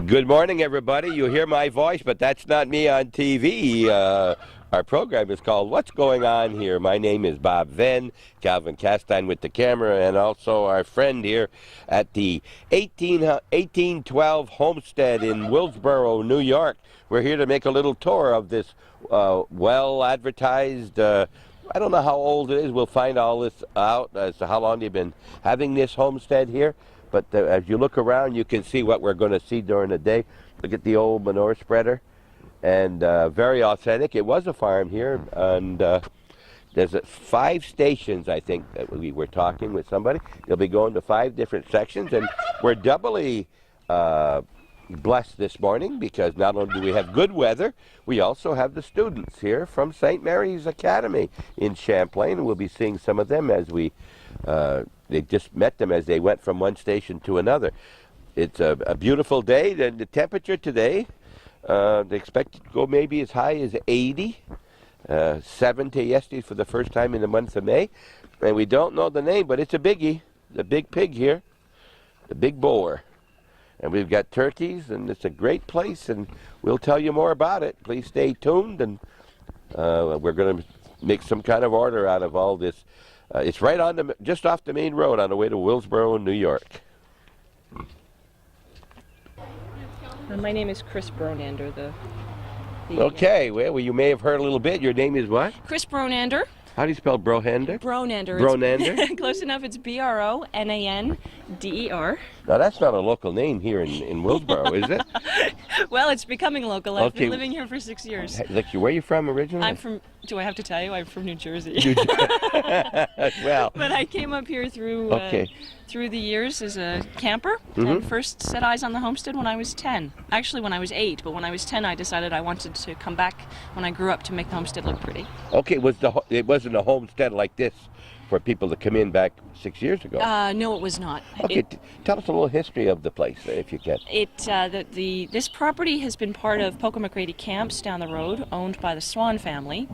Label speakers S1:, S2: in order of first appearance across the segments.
S1: Good morning, everybody. You hear my voice, but that's not me on TV. Our program is called What's Going On Here? My name is Bob Venn, Calvin Castine with the camera, and also our friend here at the 1812 Homestead in Willsboro, New York. We're here to make a little tour of this well-advertised, I don't know how old it is. We'll find all this out as to how long they've been having this homestead here. But as you look around, you can see what we're going to see during the day. Look at the old manure spreader. And very authentic. It was a farm here. And there's 5 stations, I think, that we were talking with somebody. You'll be going to 5 different sections. And we're doubly blessed this morning because not only do we have good weather, we also have the students here from St. Mary's Academy in Champlain. We'll be seeing some of them as we... they just met them as they went from one station to another. It's a beautiful day. The temperature today, they expect it to go maybe as high as 80, 70 yesterday for the first time in the month of May. And we don't know the name, but it's a biggie, the big pig here, the big boar. And we've got turkeys, and it's a great place, and we'll tell you more about it. Please stay tuned, and we're going to make some kind of order out of all this. It's right on just off the main road on the way to Willsboro, New York.
S2: My name is Chris Bronander.
S1: Okay, well, you may have heard a little bit. Your name is what?
S2: Chris Bronander.
S1: How do you spell Bronander?
S2: Bronander.
S1: Bronander?
S2: Close enough. It's Bronander.
S1: Now, that's not a local name here in Willsboro, is it?
S2: Well, it's becoming local. I've been living here for 6 years.
S1: Like, where are you from originally?
S2: I'm from, do I have to tell you? I'm from New Jersey.
S1: Well.
S2: But I came up here through the years as a camper, and first set eyes on the homestead when I was 10. Actually, when I was 8, but when I was 10, I decided I wanted to come back when I grew up to make the homestead look pretty.
S1: Okay, it wasn't a homestead like this for people to come in back 6 years ago?
S2: No, it was not.
S1: Okay, tell us a little history of the place, if you can.
S2: This property has been part of Poco-McCready Camps down the road, owned by the Swan family,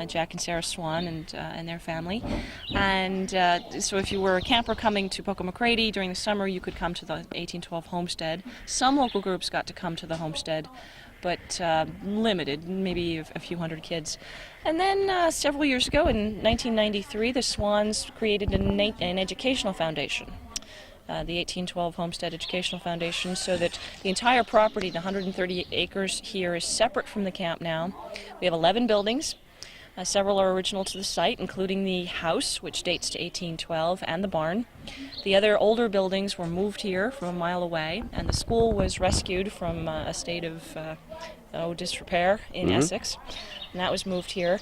S2: Jack and Sarah Swan and their family. And so if you were a camper coming to Poco-McCready during the summer, you could come to the 1812 Homestead. Some local groups got to come to the homestead, but limited, maybe a few hundred kids. And then several years ago, in 1993, the Swans created an educational foundation, the 1812 Homestead Educational Foundation, so that the entire property, the 138 acres here, is separate from the camp now. We have 11 buildings. Several are original to the site, including the house, which dates to 1812, and the barn. The other older buildings were moved here from a mile away, and the school was rescued from a state of disrepair in Essex, and that was moved here.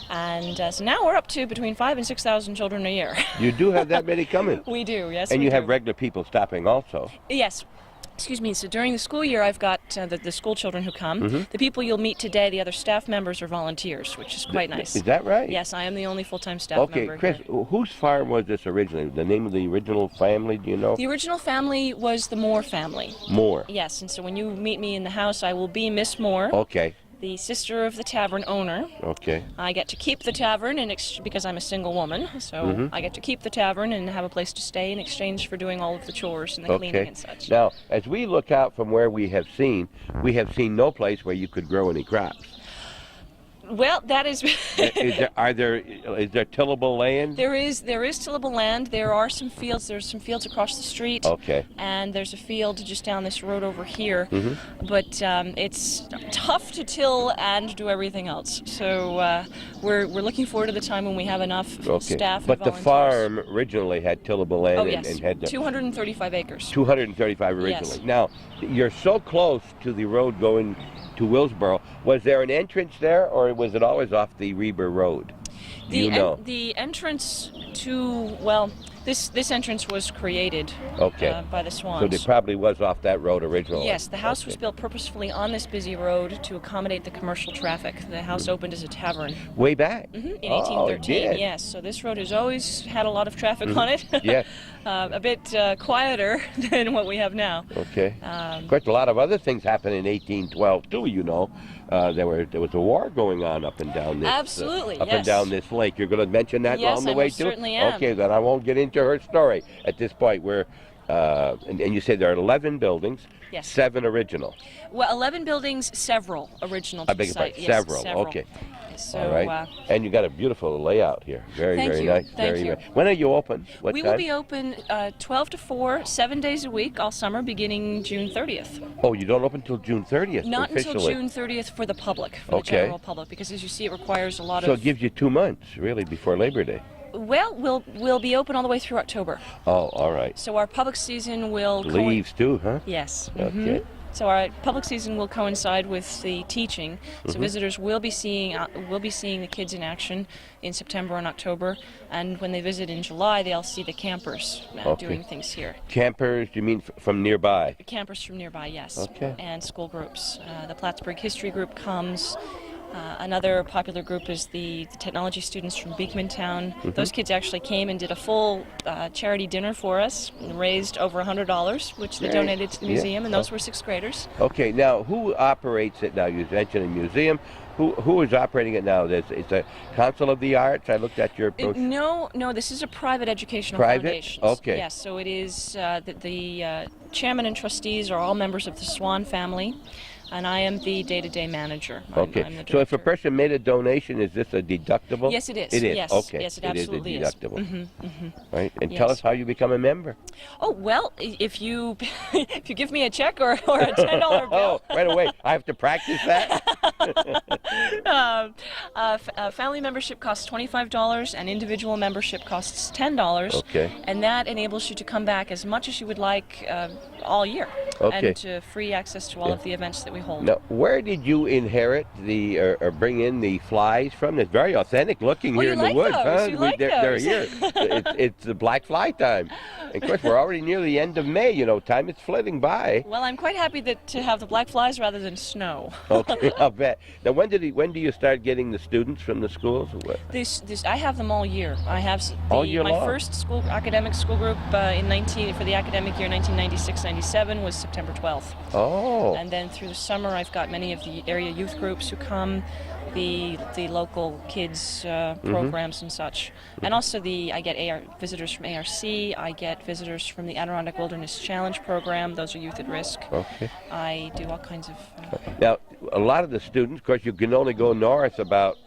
S2: And so now we're up to between 5,000 and 6,000 children a year.
S1: You do have that many coming?
S2: We do, yes.
S1: And you have regular people stopping also?
S2: Yes. Excuse me, so during the school year I've got the school children who come. The people you'll meet today, the other staff members are volunteers, which is quite nice.
S1: Is that right?
S2: Yes, I am the only full-time staff member.
S1: Okay, Chris, whose farm was this originally? The name of the original family, do you know?
S2: The original family was the Moore family.
S1: Moore?
S2: Yes, and so when you meet me in the house, I will be Miss Moore.
S1: Okay.
S2: The sister of the tavern owner.
S1: Okay.
S2: I get to keep the tavern because I'm a single woman, so I get to keep the tavern and have a place to stay in exchange for doing all of the chores and the cleaning and such.
S1: Now, as we look out from where we have seen no place where you could grow any crops.
S2: Well, that is...
S1: is there tillable land?
S2: There is tillable land. There are some fields. There's some fields across the street.
S1: Okay.
S2: And there's a field just down this road over here. But it's tough to till and do everything else. So we're looking forward to the time when we have enough staff and
S1: But the
S2: volunteers.
S1: farm originally had tillable land.
S2: Oh, yes.
S1: and had
S2: 235 acres.
S1: 235 originally.
S2: Yes.
S1: Now, you're so close to the road going to Willsboro. Was there an entrance there, or was it always off the Reber Road?
S2: The entrance to, well, this entrance was created by the Swans.
S1: So it probably was off that road originally.
S2: Yes, the house was built purposefully on this busy road to accommodate the commercial traffic. The house opened as a tavern.
S1: Way back?
S2: In 1813, yes. So this road has always had a lot of traffic on it.
S1: Yes.
S2: A bit quieter than what we have now.
S1: Okay. Of course, a lot of other things happened in 1812 too, you know. There was a war going on up and down this.
S2: Absolutely,
S1: up and down this lake. You're going to mention that
S2: yes,
S1: on the
S2: I
S1: way
S2: most
S1: too?
S2: Certainly am.
S1: Okay, then I won't get into her story at this point. We're and you say there are 11 buildings,
S2: Yes.
S1: 7 original.
S2: Well, 11 buildings, several original to
S1: I
S2: the
S1: beg your
S2: site.
S1: pardon,
S2: Yes,
S1: several. Okay.
S2: So,
S1: All right. And you got a beautiful layout here. Very,
S2: Thank
S1: very
S2: you.
S1: nice.
S2: Thank
S1: Very
S2: you.
S1: nice. When are you open? What
S2: we
S1: time?
S2: will be open 12 to 4, 7 days a week all summer, beginning June 30th.
S1: Oh, you don't open until June 30th
S2: Not
S1: officially.
S2: until June 30th for the public, for the general public, because as you see, it requires a lot
S1: So
S2: of...
S1: it gives you 2 months, really, before Labor Day.
S2: Well, we'll be open all the way through October.
S1: Oh, all right.
S2: So our public season will...
S1: Leaves too, huh?
S2: Yes.
S1: Okay.
S2: So our public season will coincide with the teaching. So visitors will be seeing the kids in action in September and October, and when they visit in July, they'll see the campers doing things here.
S1: Campers, you mean from nearby?
S2: Campers from nearby, yes.
S1: Okay.
S2: And school groups. The Plattsburgh History Group comes. Another popular group is the technology students from Beekmantown. Those kids actually came and did a full charity dinner for us and raised over $100, which they donated to the museum, and those were 6th graders.
S1: Okay, now who operates it now? You mentioned a museum. Who is operating it now? It's a Council of the Arts. I looked at your brochure.
S2: No, this is a private educational foundation.
S1: Okay.
S2: Yes, so it is the chairman and trustees are all members of the Swan family, and I am the day-to-day manager. I'm the
S1: So if a
S2: director.
S1: person made a donation, is this a deductible?
S2: Yes, it is.
S1: It is.
S2: Yes.
S1: Okay.
S2: Yes, it absolutely
S1: is a deductible. Right. And tell us how you become a member.
S2: Oh well, if you if you give me a check or a $10 bill.
S1: Oh, right away. I have to practice that.
S2: Family membership costs $25, and individual membership costs $10.
S1: Okay.
S2: And that enables you to come back as much as you would like all year.
S1: Okay.
S2: And free access to all of the events that we hold.
S1: Now, where did you inherit or bring in the flies from? It's very authentic looking here in the woods, huh? They're here. It's the black fly time. Of course, we're already near the end of May. You know, time is flitting by.
S2: Well, I'm quite happy to have the black flies rather than snow.
S1: Okay, I'll bet. Now, when do you start getting the students from the schools? Or what?
S2: I have them all year. I have
S1: All year
S2: my
S1: long?
S2: first academic school group for the academic year 1996-97 was September 12th.
S1: Oh.
S2: And then through the summer, I've got many of the area youth groups who come, the local kids programs and such, and also I get visitors from ARC. I get visitors from the Adirondack Wilderness Challenge program. Those are youth at risk.
S1: Okay.
S2: I do all kinds of.
S1: Now, a lot of the students, of course, you can only go north about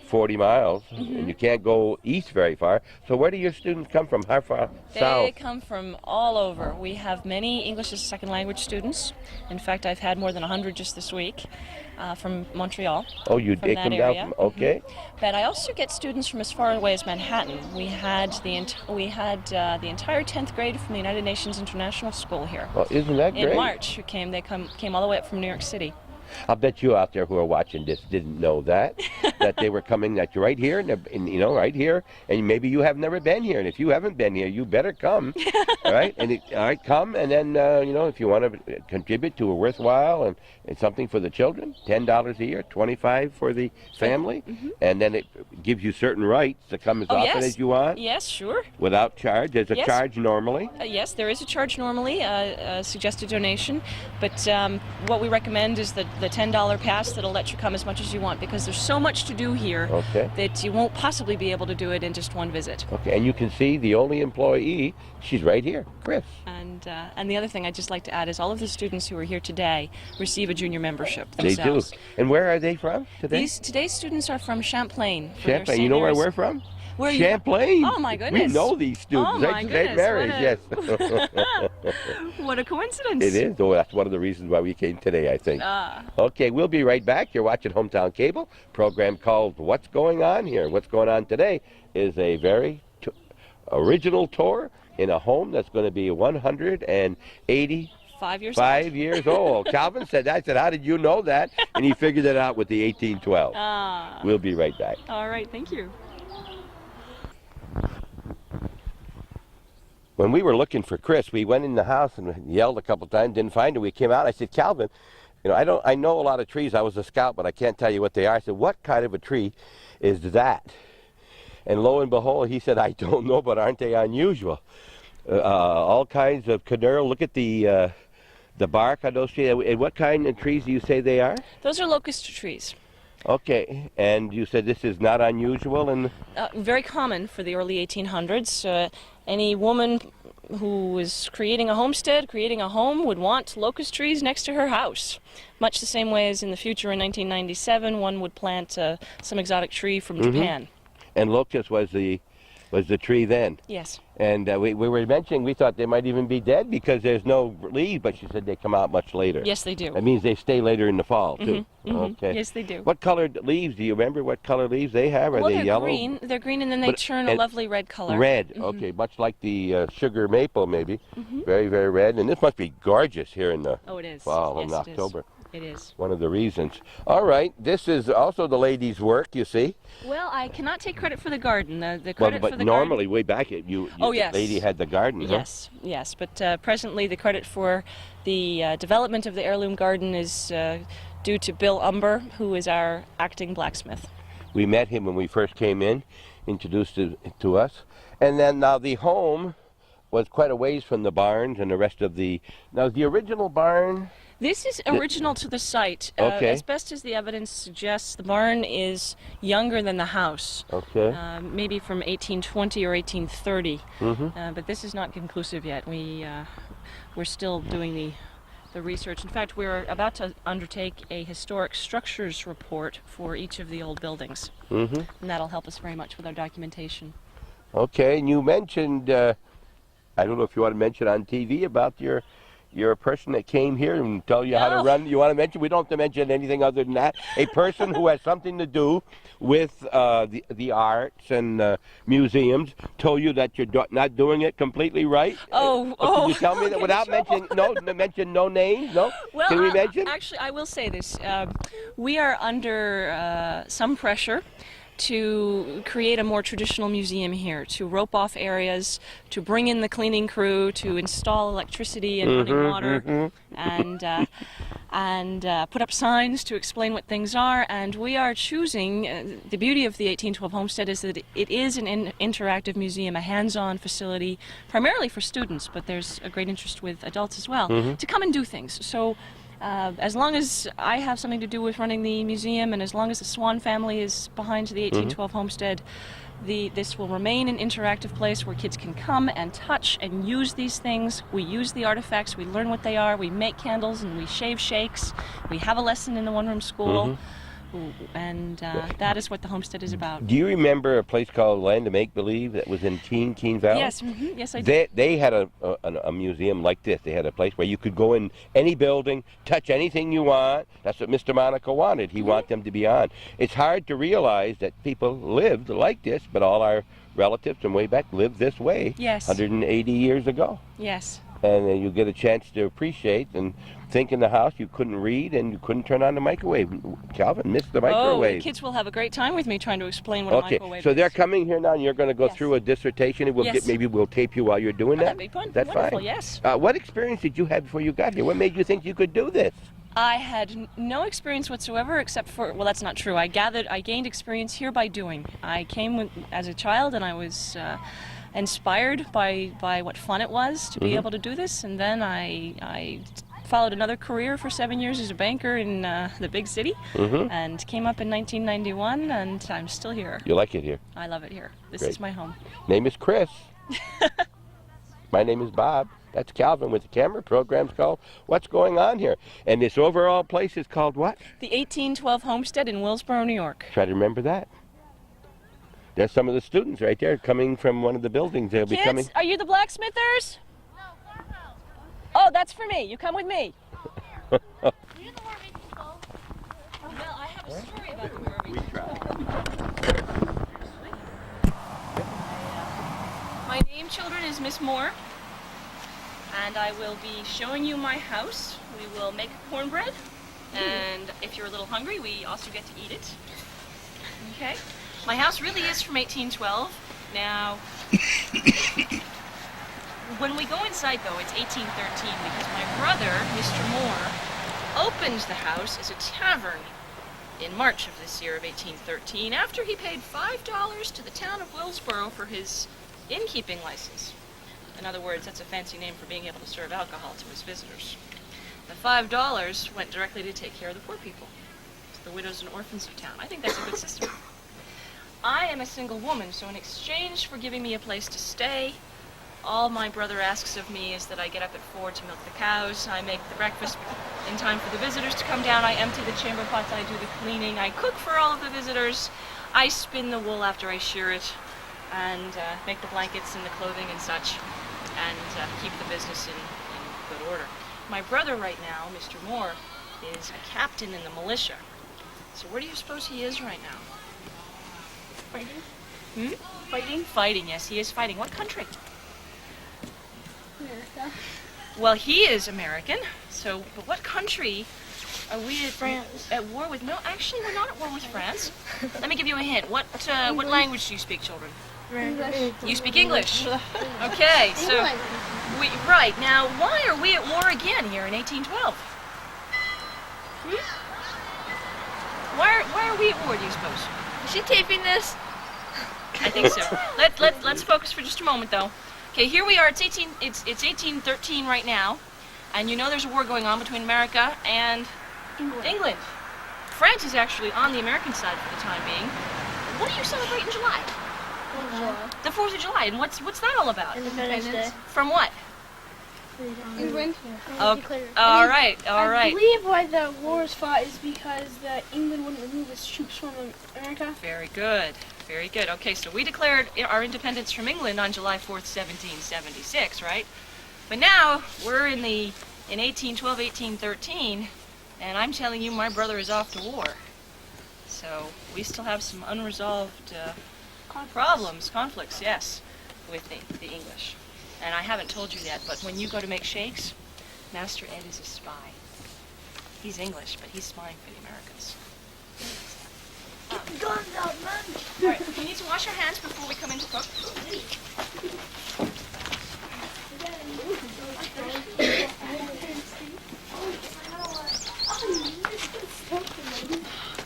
S1: 40 miles, and you can't go east very far. So where do your students come from? How far south?
S2: They come from all over. We have many English as a second language students. In fact, I've had more than 100 just this week from Montreal.
S1: Oh, you
S2: from
S1: take
S2: that
S1: them
S2: area.
S1: down from, okay.
S2: But I also get students from as far away as Manhattan. We had the entire 10th grade from the United Nations International School here.
S1: Well, isn't that great?
S2: In March, who came. They came all the way up from New York City.
S1: I'll bet you out there who are watching this didn't know that they were coming right here, right here, and maybe you have never been here, and if you haven't been here, you better come, all right? And come, and then if you want to contribute to a worthwhile and something for the children, $10 a year, $25 for the family, and then it gives you certain rights to come as often as you want.
S2: Yes, sure.
S1: Without charge. There's a charge normally.
S2: Yes, there is a charge normally, a suggested donation, but what we recommend is the $10 pass that'll let you come as much as you want, because there's so much to do here that you won't possibly be able to do it in just one visit.
S1: Okay, and you can see the only employee, she's right here, Chris.
S2: And the other thing I'd just like to add is all of the students who are here today receive a junior membership themselves.
S1: They do. And where are they from today?
S2: Today's students are from Champlain.
S1: Champlain. You know where we're from?
S2: Where
S1: Champlain.
S2: Oh my goodness.
S1: We know these students.
S2: Oh my goodness.
S1: Yes.
S2: What a coincidence.
S1: It is. Oh, that's one of the reasons why we came today, I think. Okay, we'll be right back. You're watching Hometown Cable, program called What's Going On Here. What's going on today is a very original tour in a home that's going to be 180
S2: 5
S1: years old. Calvin said that. I said, how did you know that? And he figured it out with the 1812. We'll be right back.
S2: All right, thank you.
S1: When we were looking for Chris, we went in the house and yelled a couple times, didn't find him. We came out. I said, Calvin, I know a lot of trees. I was a scout, but I can't tell you what they are. I said, what kind of a tree is that? And lo and behold, he said, I don't know, but aren't they unusual? All kinds of knurl. Look at the bark on those trees. And what kind of trees do you say they are?
S2: Those are locust trees.
S1: Okay, and you said this is not unusual and
S2: very common for the early 1800s. Any woman who was creating a homestead, creating a home, would want locust trees next to her house. Much the same way as in the future in 1997, one would plant some exotic tree from Japan.
S1: And locust was the tree then.
S2: Yes.
S1: And we were mentioning we thought they might even be dead because there's no leaves, but she said they come out much later.
S2: Yes, they do.
S1: That means they stay later in the fall, too. Okay.
S2: Yes, they do.
S1: What colored leaves? Do you remember what color leaves they have? Are
S2: Well,
S1: they
S2: they're
S1: yellow?
S2: green. They're green, and then they turn a lovely red color.
S1: Red. Okay, much like the sugar maple, maybe. Very, very red. And this must be gorgeous here in the fall in October.
S2: It is.
S1: One of the reasons. All right, this is also the lady's work, you see.
S2: Well, I cannot take credit for the garden. The credit
S1: but
S2: for the
S1: normally,
S2: garden...
S1: way back, the lady had the garden,
S2: Yes, yes. But presently, the credit for the development of the heirloom garden is due to Bill Umber, who is our acting blacksmith.
S1: We met him when we first came in, introduced it to us. And then now the home was quite a ways from the barns and the rest of the... Now, the original barn...
S2: This is original to the site.
S1: Okay.
S2: As best as the evidence suggests, the barn is younger than the house.
S1: Okay.
S2: Maybe from 1820 or 1830. But this is not conclusive yet. We're still doing the research. In fact, we're about to undertake a historic structures report for each of the old buildings. And that'll help us very much with our documentation.
S1: Okay, and you mentioned, I don't know if you want to mention on TV about your person that came here and tell you how to run. You want to mention? We don't have to mention anything other than that. A person who has something to do with the arts and museums told you that you're not doing it completely right. Can you tell me that without mention no names? No.
S2: Well,
S1: can we mention?
S2: Actually, I will say this: we are under some pressure to create a more traditional museum here, to rope off areas, to bring in the cleaning crew, to install electricity and running water, and put up signs to explain what things are. And we are choosing, the beauty of the 1812 Homestead is that it is an interactive museum, a hands-on facility, primarily for students, but there's a great interest with adults as well, to come and do things. So as long as I have something to do with running the museum, and as long as the Swan family is behind the 1812 Homestead, this will remain an interactive place where kids can come and touch and use these things. We use the artifacts, we learn what they are, we make candles and we shave shakes. We have a lesson in the one-room school. And that is what the homestead is about.
S1: Do you remember a place called Land of Make Believe that was in Keene Valley?
S2: Yes, yes I do.
S1: They had a museum like this. They had a place where you could go in any building, touch anything you want. That's what Mr. Monaco wanted. He wanted them to be on. It's hard to realize that people lived like this, but all our relatives from way back lived this way 180 years ago.
S2: Yes.
S1: And you get a chance to appreciate and think in the house you couldn't read and you couldn't turn on the microwave. Calvin missed the microwave.
S2: Oh, the kids will have a great time with me trying to explain what a microwave is.
S1: So they're coming here now and you're going to go through a dissertation and maybe we'll tape you while you're doing that?
S2: That'd be fun.
S1: That's
S2: wonderful,
S1: fine.
S2: Yes.
S1: What experience did you have before you got here? What made you think you could do this?
S2: I had no experience whatsoever except for, well, that's not true. I gained experience here by doing. I came as a child and I was inspired by what fun it was to be able to do this, and then I followed another career for 7 years as a banker in the big city, and came up in 1991, and I'm still here.
S1: You like it here?
S2: I love it here. This
S1: Great.
S2: is my home.
S1: Name is Chris. My name is Bob. That's Calvin with the camera program's called What's Going On Here. And this overall place is called what?
S2: The 1812 Homestead in Willsboro, New York.
S1: Try to remember that. There's some of the students right there coming from one of the buildings. They'll be coming.
S2: Are you the blacksmithers? No, oh, that's for me. You come with me.
S3: Are you the War of 1812?
S2: Well, I have a story about the War of 1812.
S1: We try.
S2: My name, children, is Miss Moore, and I will be showing you my house. We will make cornbread, and if you're a little hungry, we also get to eat it. Okay? My house really is from 1812. Now, when we go inside, though, it's 1813 because my brother, Mr. Moore, opened the house as a tavern in March of this year of 1813 after he paid $5 to the town of Willsboro for his innkeeping license. In other words, that's a fancy name for being able to serve alcohol to his visitors. The $5 went directly to take care of the poor people, to the widows and orphans of town. I think that's a good system. I am a single woman, so in exchange for giving me a place to stay, all my brother asks of me is that I get up at 4 to milk the cows, I make the breakfast in time for the visitors to come down, I empty the chamber pots, I do the cleaning, I cook for all of the visitors, I spin the wool after I shear it, and make the blankets and the clothing and such, and keep the business in good order. My brother right now, Mr. Moore, is a captain in the militia. So where do you suppose he is right now?
S3: Fighting?
S2: Fighting? Fighting, yes, he is fighting. What country?
S3: America.
S2: Well, he is American, so, but what country are we at,
S3: France.
S2: at war with? No, actually, we're not at war with France. Let me give you a hint. What language do you speak, children?
S3: English.
S2: You speak English. Okay, so, right, now, why are we at war again here in 1812? Why are we at war, do you suppose?
S3: Is she taping this?
S2: I think so. Let's focus for just a moment, though. Okay, here we are. It's 1813 right now, and you know there's a war going on between America and England. France is actually on the American side for the time being. What do you celebrate in July? The 4th of July. And what's that all about?
S3: Independence Day.
S2: From what?
S4: England.
S3: Declared.
S2: All right.
S4: I believe why the war was fought is because England wouldn't remove its troops from America.
S2: Very good. Very good. Okay, so we declared our independence from England on July 4th, 1776, right? But now we're in 1812, 1813, and I'm telling you my brother is off to war. So we still have some unresolved conflicts, yes, with the English. And I haven't told you yet, but when you go to make shakes, Master Ed is a spy. He's English, but he's spying for the Americans.
S3: Guns out, man.
S2: All right, we need to wash our hands before we come in to cook.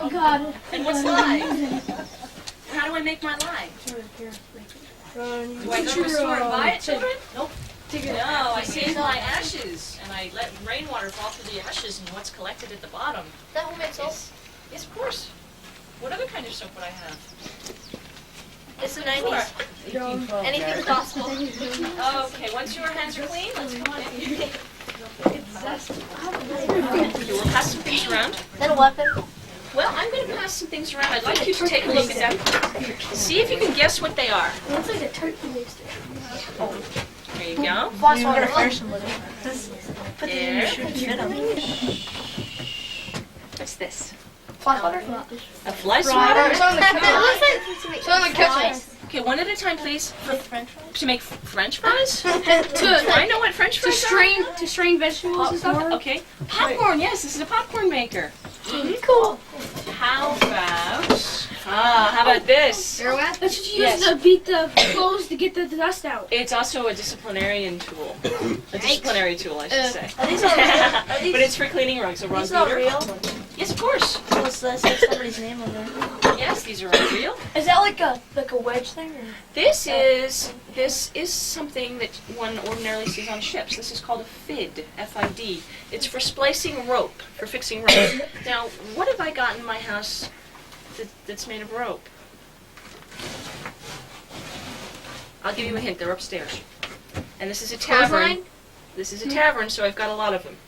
S3: Oh God.
S2: And what's lye? How do I make my lye? Do I go to a store and buy it, children? Nope. No, I save my ashes, and I let rainwater fall through the ashes, and what's collected at the bottom
S3: That will make soap.
S2: Yes, of course. What other kind of soap would I have?
S3: It's the 90s. Anything's possible.
S2: Okay, once your hands are clean, let's come on in. Okay, we'll pass some things around.
S3: Then a weapon.
S2: Well, I'm going to pass some things around. I'd like you to take a look at them. See if you can guess what they are.
S3: It looks like a turkey baster.
S2: There you go.
S3: Boss, we're gonna fire somebody. Put it in
S2: There.
S3: your shoe.
S2: What's this?
S3: Fly water.
S2: A fly swatter?
S3: It looks like flies.
S2: Okay, one at a time, please.
S3: With French fries.
S2: To make French fries? I know what French fries are.
S4: To strain vegetables and stuff.
S2: Okay. Popcorn, yes, this is a popcorn maker.
S3: Cool.
S2: How about this?
S4: That's what you
S2: Yes.
S4: use to beat the clothes to get the dust out.
S2: It's also a disciplinarian tool. A disciplinary tool, I should say.
S3: Are these all real? Are these,
S2: But it's for cleaning rugs, so rug
S3: these not
S2: beater.
S3: real?
S2: Yes, of course.
S3: What's this? There's somebody's name on there.
S2: Yes, these are all real.
S3: Is that like a wedge thing? Or?
S2: This is something that one ordinarily sees on ships. This is called a FID, F-I-D. It's for splicing rope, for fixing rope. Now, what have I got in my house that's made of rope? I'll give you a hint. They're upstairs. And this is a tavern.
S3: Clothesline?
S2: This is a tavern, so I've got a lot of them.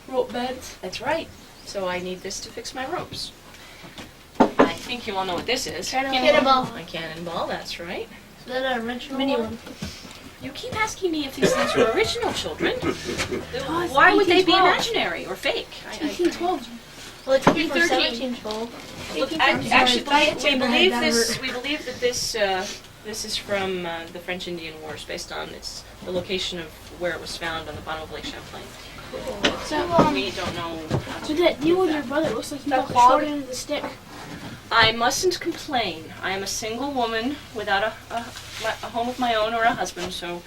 S3: Rope beds.
S2: That's right. So I need this to fix my ropes. I think you all know what this is.
S3: Cannonball.
S2: A cannonball, that's right.
S3: Is that a mini one?
S2: You keep asking me if these things are original, children. Why would they be
S4: 1812.
S2: imaginary or fake?
S4: 1812.
S3: Well, it could be from
S4: 13.
S3: 1712.
S2: Look, actually, we believe that this is from the French Indian Wars, based on the location of where it was found on the bottom of Lake Champlain.
S4: So,
S2: We don't know.
S4: so that deal with your brother looks like you got the
S3: clog?
S4: short end of the stick.
S2: I mustn't complain. I am a single woman without a home of my own or a husband, so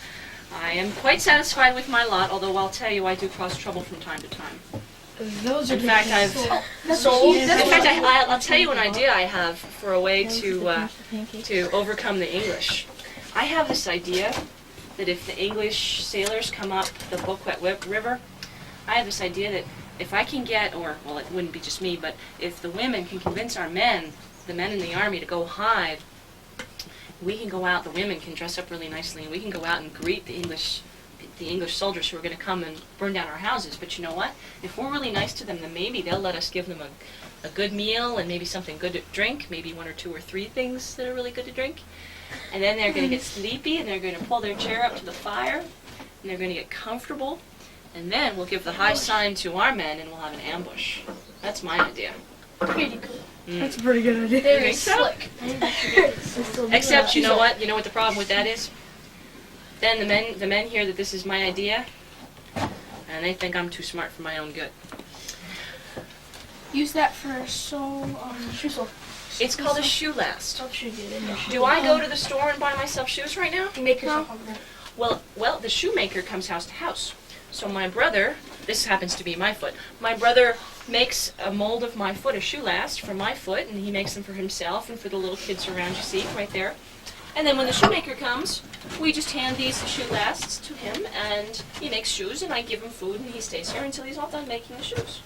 S2: I am quite satisfied with my lot, although I'll tell you I do cause trouble from time to time.
S3: Those
S2: In fact, I'll tell you an idea I have for a way to overcome the English. I have this idea that if the English sailors come up the Boquet River, I have this idea that if I can get, well, it wouldn't be just me, but if the women can convince our men, the men in the army, to go hide we can go out, the women can dress up really nicely, and we can go out and greet the English soldiers who are going to come and burn down our houses. But you know what? If we're really nice to them, then maybe they'll let us give them a good meal and maybe something good to drink, maybe 1 or 2 or 3 things that are really good to drink. And then they're going to get sleepy, and they're going to pull their chair up to the fire, and they're going to get comfortable. And then we'll give the high sign to our men, and we'll have an ambush. That's my idea.
S3: Pretty cool.
S4: That's a pretty good idea.
S3: Very
S2: so?
S3: slick.
S2: Except, you know what? You know what the problem with that is? Then the men hear that this is my idea, and they think I'm too smart for my own good.
S4: Use that for shoe sole.
S2: It's called a shoe last.
S3: Don't you get in there?
S2: Do I go to the store and buy myself shoes right now?
S3: You make yourself hungry.
S2: Well, the shoemaker comes house to house. So my brother, this happens to be my foot, my brother makes a mold of my foot, a shoe last for my foot, and he makes them for himself and for the little kids around, you see, right there. And then when the shoemaker comes, we just hand these shoe lasts to him, and he makes shoes, and I give him food, and he stays here until he's all done making the shoes.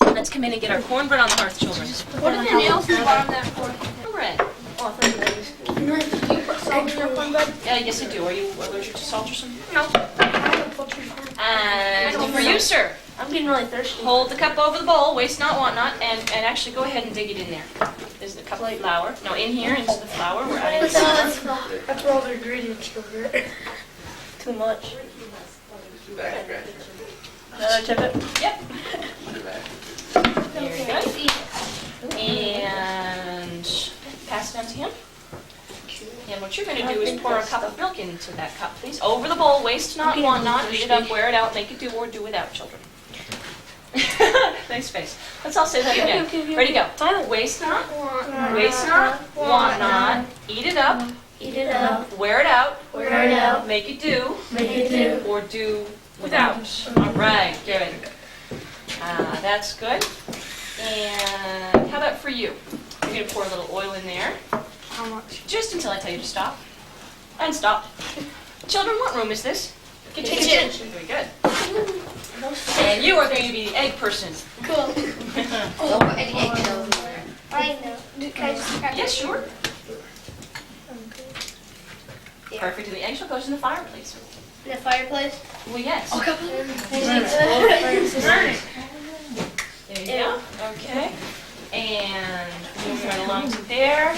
S2: Let's come in and get our cornbread on the hearth, children.
S4: What are the nails in the bottom of that cord?
S2: Cornbread.
S3: Oh, I thought you were
S4: Do you put salt in your cornbread?
S2: Yes, I do. Are you allergic to salt or something?
S3: No.
S2: And for you, sir.
S3: I'm getting really thirsty.
S2: Hold the cup over the bowl, waste not, want not, and actually go ahead and dig it in there. There's the cup of flour. No, in here, into the flour, we're adding the flour.
S3: That's where all the ingredients go. Too much.
S2: Tip it? Yep. Very good. And pass it down to him. And what you're going to do is pour a cup of milk into that cup, please. Over the bowl, waste not, want not, eat it up, wear it out, make it do or do without, children. Nice face. Let's all say that again. Ready, go. Waste not, waste not, want not, eat it up, wear it out, make it do, or do without. All right, good. That's good. And how about for you? You're going to pour a little oil in there.
S4: How much?
S2: Just until I tell you to stop. And stop. Children, what room is this?
S3: Kitchen.
S2: Very good. And you are going to be the egg person.
S3: Cool.
S4: I know. Can I just crack
S2: Yes,
S4: it?
S2: sure. Perfect. And the egg shall goes in the fireplace.
S3: In the fireplace?
S2: Well, yes. There you go. Okay. And move right along to there.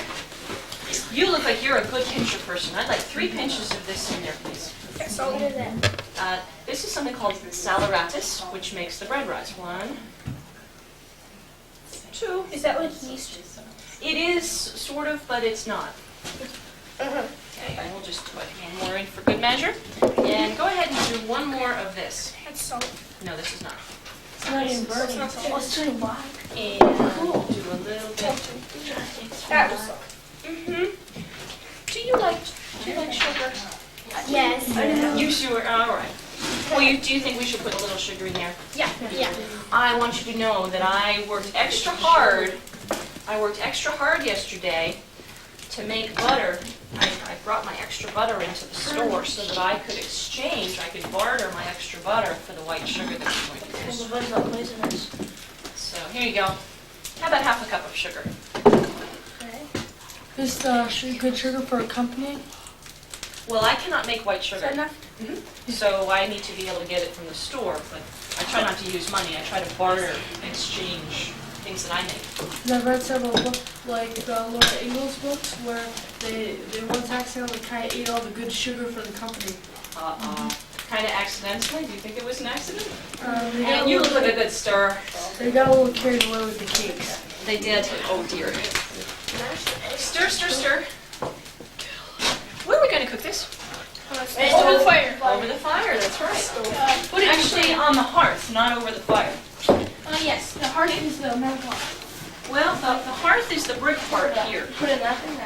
S2: You look like you're a good pincher person. I'd like 3 pinches of this in there, please.
S3: What is that?
S2: This is something called saleratus, which makes the bread rise. 1, 2.
S3: Is that like yeast?
S2: It is sort of, but it's not.
S3: Uh-huh.
S2: Okay, and we'll just put one more in for good measure. And go ahead and do 1 more of this.
S4: That's salt.
S2: No, this is not.
S3: It's not even burning. Oh, it's turning black.
S2: And do a little bit.
S3: That was salt.
S2: Do you like sugar?
S3: Yes.
S2: You sure? All right. Well, do you think we should put a little sugar in there?
S3: Yeah.
S2: I want you to know that I worked extra hard. I worked extra hard yesterday to make butter. I brought my extra butter into the store so that I could barter my extra butter for the white sugar that we're going to use.
S3: The butter's not poisonous.
S2: So here you go. How about half a cup of sugar?
S5: Is good sugar for a company?
S2: Well, I cannot make white sugar.
S3: Is that enough?
S2: So I need to be able to get it from the store, but I try not to use money. I try to barter, exchange things that I make.
S5: I've read several books, like Laura Ingalls books, where they once accidentally kind of ate all the good sugar for the company.
S2: Kind of accidentally? Do you think it was an accident?
S5: They got
S2: And
S5: a
S2: you
S5: little-
S2: look like a good stir.
S5: They got a little carried away with the cakes.
S2: They did. Oh dear. Stir, stir, stir. Where are we going to cook this?
S3: Over the fire.
S2: Over the fire, that's right. Put it actually on the hearth, not over the fire.
S4: Yes, the hearth is the metal part.
S2: Well, the hearth is the brick part here.
S3: Put it in that thing.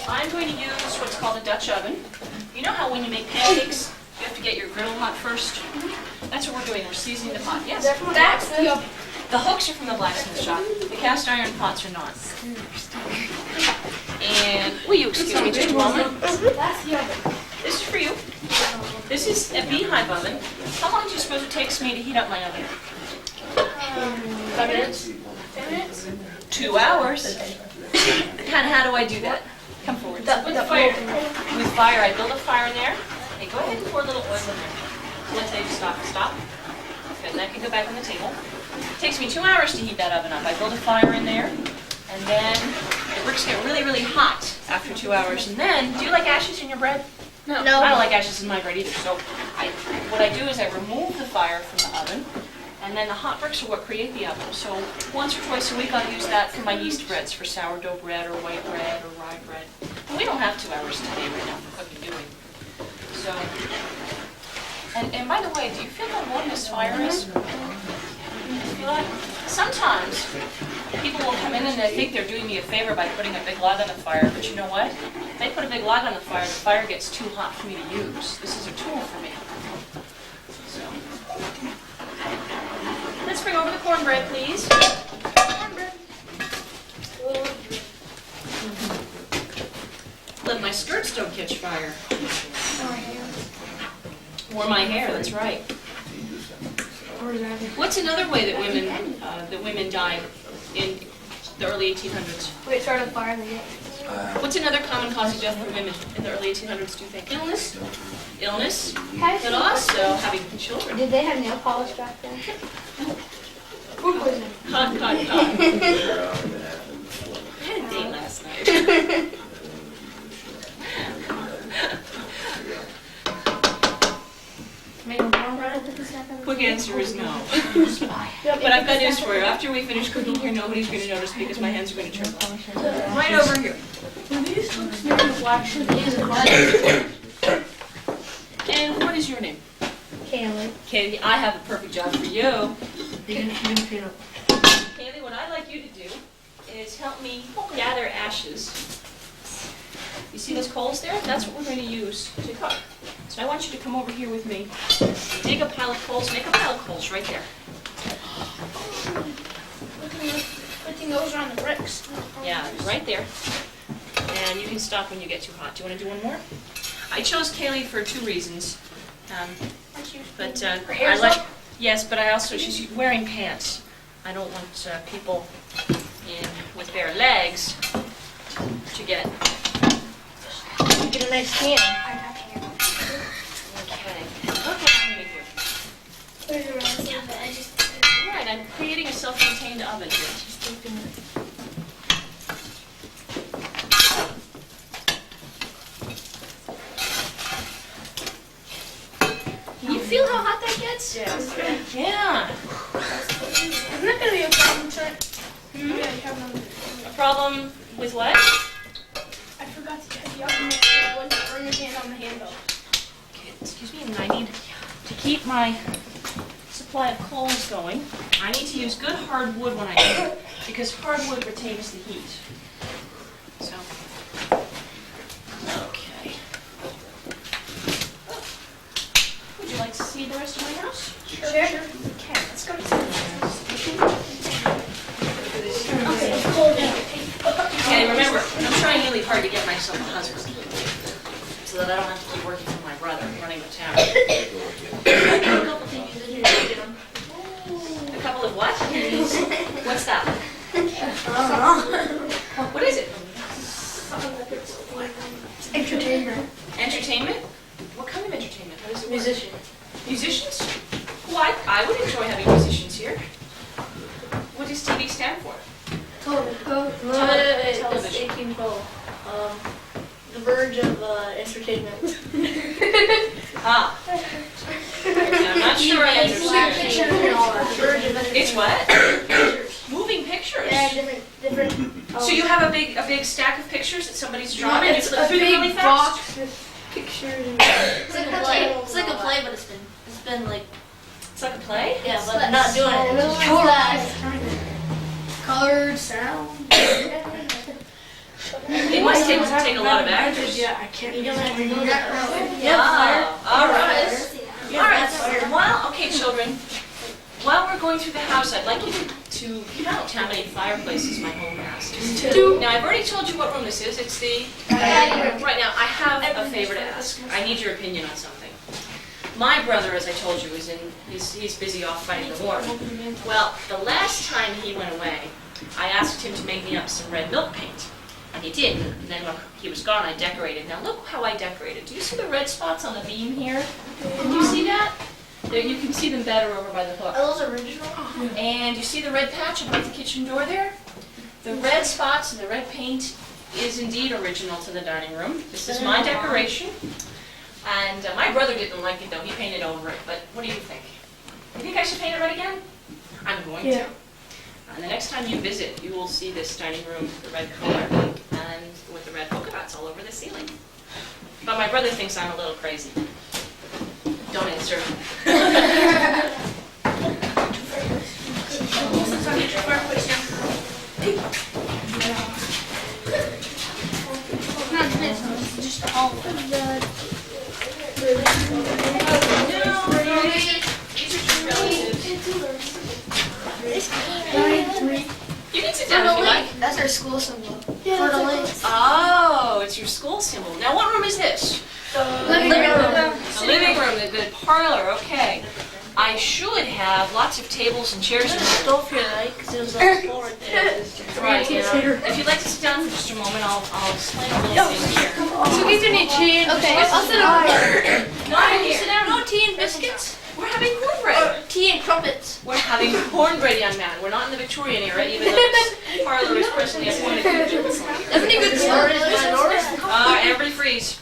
S2: I'm going to use what's called a Dutch oven. You know how when you make pancakes, you have to get your griddle hot first? That's what we're doing. We're seasoning the pot. Yes.
S4: That's the oven.
S2: The hooks are from the blacksmith shop. The cast iron pots are not. And will you excuse me just a moment?
S4: That's the oven.
S2: This is for you. This is a beehive oven. How long do you suppose it takes me to heat up my oven?
S3: 5 minutes?
S2: 2 hours. And how do I do that? Come forward. With fire, I build a fire in there. Hey, go ahead and pour a little oil in there. Let's say stop. Good, that can go back on the table. It takes me 2 hours to heat that oven up. I build a fire in there, and then the bricks get really, really hot after 2 hours. And then, do you like ashes in your bread?
S4: No.
S2: I don't like ashes in my bread either. So what I do is I remove the fire from the oven, and then the hot bricks are what create the oven. So once or twice a week I'll use that for my yeast breads, for sourdough bread or white bread or rye bread. And we don't have 2 hours today right now for cooking, do we? So, and by the way, do you feel how warm this fire is? You feel that? Sometimes people will come in and they think they're doing me a favor by putting a big log on the fire, but you know what? If they put a big log on the fire gets too hot for me to use. This is a tool for me. So, let's bring over the cornbread, please. Let my skirts don't catch fire. Or my hair, that's right. What's another way that women died in the early 1800s?
S3: Wait, start a fire again.
S2: What's another common cause of death for women in the early 1800s, do you think?
S3: Illness?
S2: Illness, but also having children.
S3: Did they have nail polish back then? Food poisoning.
S2: Hot. I had a date last night. Quick answer is no. But I've got news for you. After we finish cooking here, nobody's going to notice because my hands are going to turn black. Right over here.
S5: These folks made the black sugar.
S2: And what is your name?
S3: Kaylee.
S2: Kaylee, I have a perfect job for you.
S5: You're gonna feed up.
S2: Kaylee, what I'd like you to do is help me gather ashes. You see those coals there? That's what we're going to use to cook. So I want you to come over here with me. Dig a pile of coals. Make a pile of coals right there.
S4: Putting those on the bricks.
S2: Yeah, right there. And you can stop when you get too hot. Do you want to do one more? I chose Kaylee for 2 reasons. But I like, yes, but I also, she's wearing pants. I don't want people with bare legs to get
S3: Get a nice tan.
S2: Okay. Okay, right, I'm creating a self-contained oven here. Can you feel how hot that gets?
S5: Yes.
S2: Yeah.
S4: Isn't that gonna be a problem, sir? Yeah, you have another.
S2: A problem with what?
S4: I forgot to check the oven. I wouldn't burn your hand on the handle.
S2: Okay, excuse me, and I need to keep my supply of coals going. I need to use good hard wood when I cook because hardwood retains the heat. So, okay. Would you like to see the rest of my house?
S3: Sure.
S2: Okay, let's go to the Okay, remember, I'm trying really hard to get myself a husband so that I don't have to keep working for my brother running the town. A couple of what? What's that? What is it?
S3: Entertainment.
S2: Entertainment? What kind of entertainment? What is it?
S3: Musician.
S2: Musicians? Well, I would enjoy having musicians here. What does TV stand for?
S3: It's 18 goal. The verge of entertainment.
S2: Ah. I'm not sure I understand. It's what? Moving pictures.
S3: Yeah, different.
S2: So you have a big stack of pictures that somebody's drawn and you
S3: It's
S2: flip
S3: a
S2: through them
S3: big
S2: really fast?
S3: box with pictures. And
S6: It's like a play. It's like a play, but it's been like,
S2: It's like a play?
S6: yeah, but I'm not doing it. It's just
S3: Colored sound.
S2: It must take a lot of actors.
S5: Yeah, I can't.
S2: Ah, all right. All right. Well, okay, children. While we're going through the house, I'd like you to count how many fireplaces my home has. 2. Now, I've already told you what room this is. It's the... Right now, I have a favor to ask. I need your opinion on something. My brother, as I told you, he's busy off fighting the war. Well, the last time he went away, I asked him to make me up some red milk paint. And he did, and then when he was gone, I decorated. Now look how I decorated. Do you see the red spots on the beam here? Do you see that? There, you can see them better over by the hook.
S6: Are those original?
S2: And you see the red patch above the kitchen door there? The red spots and the red paint is indeed original to the dining room. This is my decoration. And my brother didn't like it though, he painted over it, but what do you think? You think I should paint it red again? I'm going to. And the next time you visit, you will see this dining room, the red color, and with the red polka dots all over the ceiling. But my brother thinks I'm a little crazy. Don't answer.
S4: Just all of the.
S2: These are just relatives. You can sit
S6: For
S2: down
S6: the
S2: if you like.
S6: lake. That's our school symbol. For
S4: Yeah,
S6: the lake.
S2: Oh, it's your school symbol. Now, what room is this?
S6: Living room.
S2: The living room, the parlor, okay. I should have lots of tables and chairs in
S6: There's a
S2: here.
S6: stove here, right? Because it was on the floor right there.
S2: Right, yeah. If you'd like to sit down for just a moment, I'll explain a little thing here.
S5: So we need change.
S6: Okay, I'll sit over there.
S2: No, you sit down.
S6: No tea and biscuits.
S2: We're having cornbread.
S6: Tea and crumpets.
S2: We're having cornbread, young man. We're not in the Victorian era, even though this parlor is presently a point of convenience.
S6: Any good stories?
S2: Everybody freeze.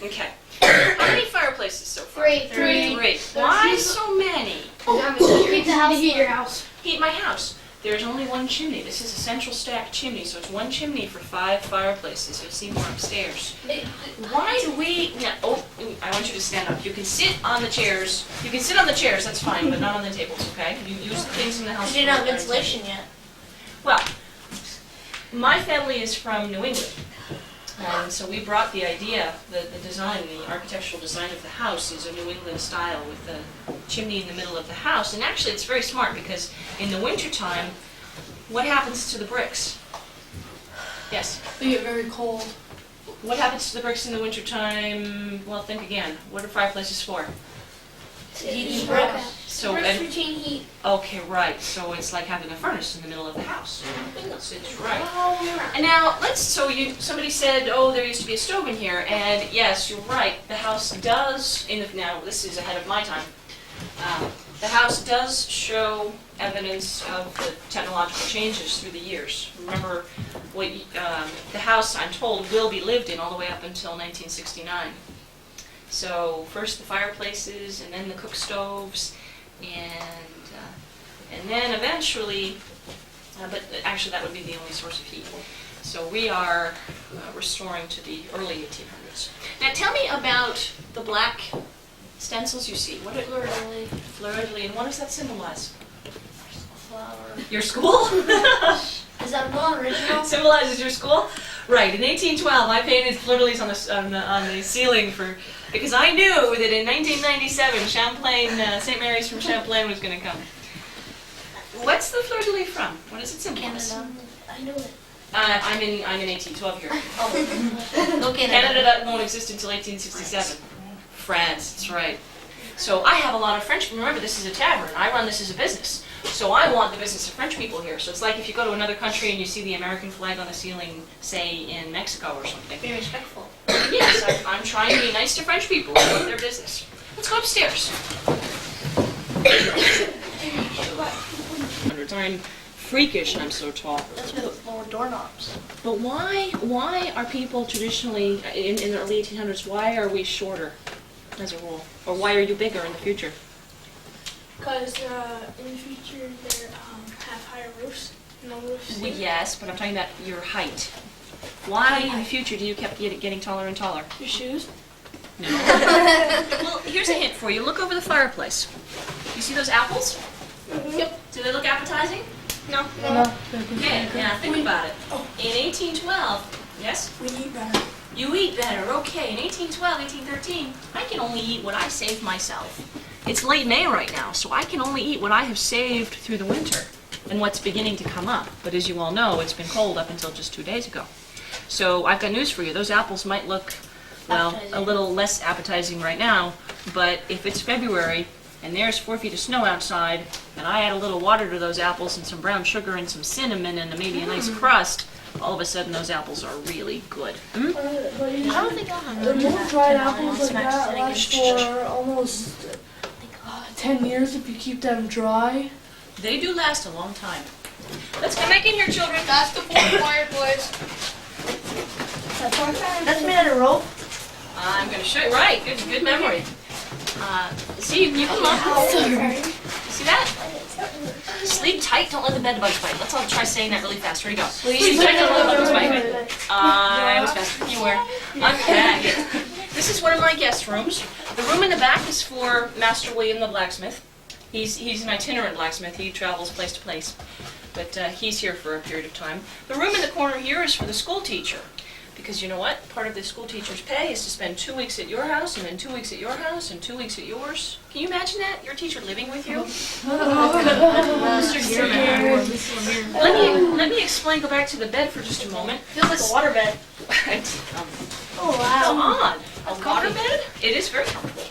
S2: Okay. How many fireplaces so far?
S6: Three.
S2: Why so many?
S4: Heat the house. Heat your house.
S2: Heat my house. There's only one chimney. This is a central stack chimney, so it's one chimney for 5 fireplaces. You'll see more upstairs. Why do we? No, I want you to stand up. You can sit on the chairs. You can sit on the chairs. That's fine, but not on the tables. Okay? You use the things in the house.
S6: We didn't have insulation yet.
S2: Well, my family is from New England. And so we brought the idea, the design, the architectural design of the house is a New England style with the chimney in the middle of the house. And actually it's very smart because in the wintertime, what happens to the bricks? Yes?
S5: They get very cold.
S2: What happens to the bricks in the wintertime? Well, think again. What are fireplaces for?
S6: Heat
S2: So,
S4: First routine heat.
S2: okay, right. So it's like having a furnace in the middle of the house. So it's right. And now somebody said, oh, there used to be a stove in here, and yes, you're right. The house does. Now this is ahead of my time. The house does show evidence of the technological changes through the years. Remember, the house, I'm told, will be lived in all the way up until 1969. So first the fireplaces, and then the cook stoves, and then eventually, but actually that would be the only source of heat. So we are restoring to the early 1800s. Now tell me about the black stencils you see. What are fleur-de-lis, and what does that symbolize?
S6: Flower.
S2: Your school?
S6: Is that one original?
S2: Symbolizes your school? Right. In 1812, I painted fleur-de-lis on the ceiling because I knew that in 1997, St. Mary's from Champlain was going to come. What's the fleur-de-lis from? What does it symbolize?
S6: Canada. I knew it.
S2: I'm in 1812 here.
S6: Oh. No
S2: Canada won't exist until 1867. France, that's right. So I have a lot of French. Remember, this is a tavern. I run this as a business. So I want the business of French people here. So it's like if you go to another country and you see the American flag on the ceiling, say in Mexico or something.
S6: Be respectful.
S2: Yes, I'm trying to be nice to French people. It's their business. Let's go upstairs. I'm freakish, I'm so tall.
S6: That's with more doorknobs.
S2: But why are people traditionally, in the early 1800s, why are we shorter as a rule? Or why are you bigger in the future?
S4: Because in the future they have higher roofs. No roofs.
S2: Well, yes, but I'm talking about your height. Why in the future do you keep getting taller and taller?
S4: Your shoes.
S2: No. Well, here's a hint for you. Look over the fireplace. You see those apples?
S4: Yep.
S2: Do they look appetizing?
S4: No.
S2: Okay, now think about it. In 1812, yes?
S4: We eat better.
S2: You eat better, okay. In 1812, 1813, I can only eat what I saved myself. It's late May right now, so I can only eat what I have saved through the winter and what's beginning to come up. But as you all know, it's been cold up until just 2 days ago. So I've got news for you. Those apples might look, well, a little less appetizing right now, but if it's February and there's 4 feet of snow outside, and I add a little water to those apples and some brown sugar and some cinnamon and maybe a nice crust, all of a sudden those apples are really good.
S5: But you
S6: I don't think I'll have
S5: the
S6: none.
S5: most dried apples like that last for almost 10 years if you keep them dry.
S2: They do last a long time. Let's come back in here, children.
S3: That's the fourth wire, boys.
S6: That's made out of rope.
S2: I'm going to show you. Right, good memory. See, you come on. See that? Sleep tight, don't let the bed bugs bite. Let's all try saying that really fast. Ready, go. Sleep tight, don't let the bugs bite. I was faster than you were. Okay. This is one of my guest rooms. The room in the back is for Master William the blacksmith. He's an itinerant blacksmith. He travels place to place. But he's here for a period of time. The room in the corner here is for the school teacher. Because you know what? Part of the school teacher's pay is to spend 2 weeks at your house, and then 2 weeks at your house, and 2 weeks at yours. Can you imagine that? Your teacher living with you? Let me explain. Go back to the bed for just a moment.
S3: Feels like a water bed.
S6: Oh
S2: Come
S6: wow.
S2: on. A water bed? It is very comfortable.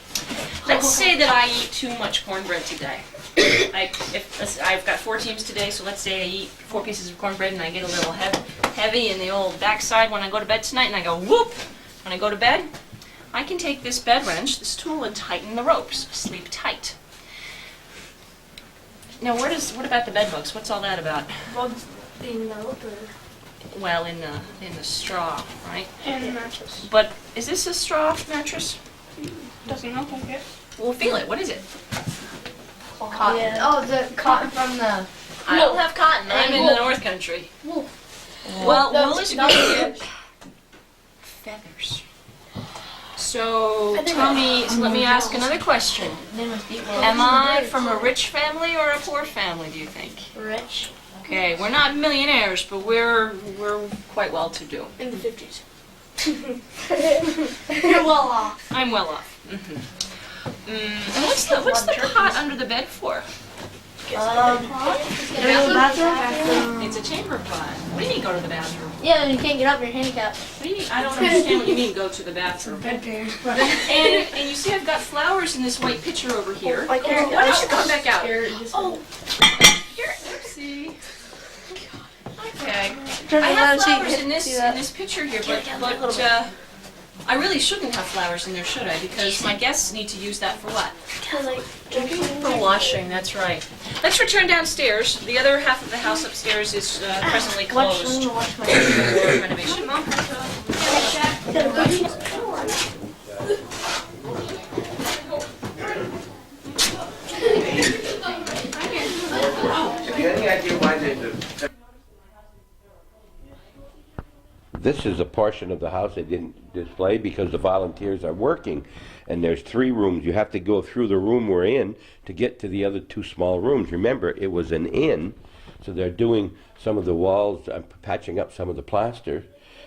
S2: Let's say that I eat too much cornbread today. I've got 4 teams today, so let's say I eat 4 pieces of cornbread and I get a little heavy in the old backside when I go to bed tonight, and I go whoop when I go to bed. I can take this bed wrench, this tool, and tighten the ropes. Sleep tight. Now, what about the bed bugs? What's all that about?
S6: Bugs being the rope or...
S2: Well, in the straw, right?
S4: And the mattress.
S2: But is this a straw mattress?
S4: Doesn't look like it.
S2: We'll feel it. What is it?
S6: Cotton.
S3: Yeah.
S6: Oh, the cotton from the...
S2: I don't have cotton. I'm in the
S6: Wool.
S2: North Country.
S6: Wool.
S2: Well,
S3: No,
S2: wool is
S3: not
S2: good. Feathers. So tell me, let me ask another question.
S6: They must be
S2: Am I from a rich family or a poor family, do you think?
S6: rich.
S2: Okay, we're not millionaires, but we're quite well to do.
S3: In the 50s.
S6: You're well off.
S2: I'm well off. And what's the pot under the bed for?
S6: Go to the bathroom?
S2: It's a chamber pot. What do you mean go to the bathroom?
S6: Yeah, you can't get up, you're handicapped.
S2: What do you mean? I don't understand what you mean go to the bathroom. And you see I've got flowers in this white pitcher over here.
S3: I can't.
S2: Why don't you come back out?
S3: Oh.
S2: Here, oopsie. Okay. I have flowers in this picture here, but I really shouldn't have flowers in there, should I? Because my guests need to use that for what? For washing, that's right. Let's return downstairs. The other half of the house upstairs is presently closed for renovation. Mom?
S1: Have you any idea why there's a... This is a portion of the house they didn't display because the volunteers are working, and there's 3 rooms. You have to go through the room we're in to get to the other 2 small rooms. Remember, it was an inn, so they're doing some of the walls, patching up some of the plaster,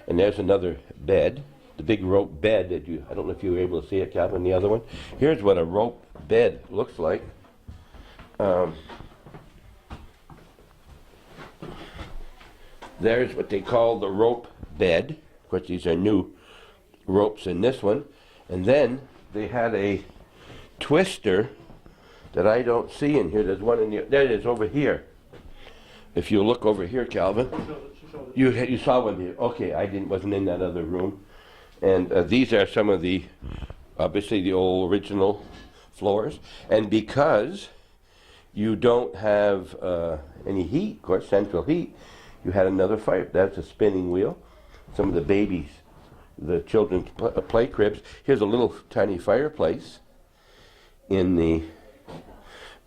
S1: and there's another bed, the big rope bed that I don't know if you were able to see it, Calvin, the other one. Here's what a rope bed looks like. There's what they call the rope bed. Of course, these are new ropes in this one. And then they had a twister that I don't see in here. There's one in the, there it is over here. If you look over here, Calvin, you saw one here. Okay, wasn't in that other room. And these are some of the, obviously the old original floors. And because you don't have any heat, of course, central heat, you had another fire. That's a spinning wheel. Some of the babies, the children's play cribs. Here's a little tiny fireplace in the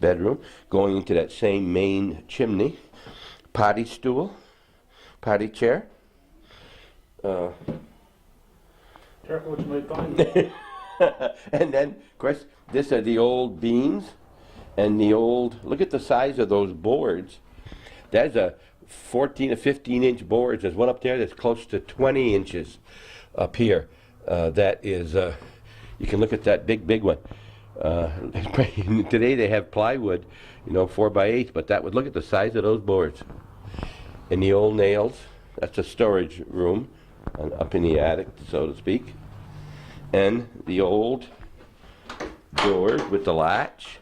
S1: bedroom, going into that same main chimney. Potty stool, potty chair.
S7: Careful what you might find.
S1: And then, of course, this are the old beams and the old, look at the size of those boards. There's a 14 or 15 inch boards. There's one up there that's close to 20 inches up here. That is, you can look at that big one. Today they have plywood, 4x8, but that would, look at the size of those boards. And the old nails, that's a storage room up in the attic, so to speak. And the old doors with the latch.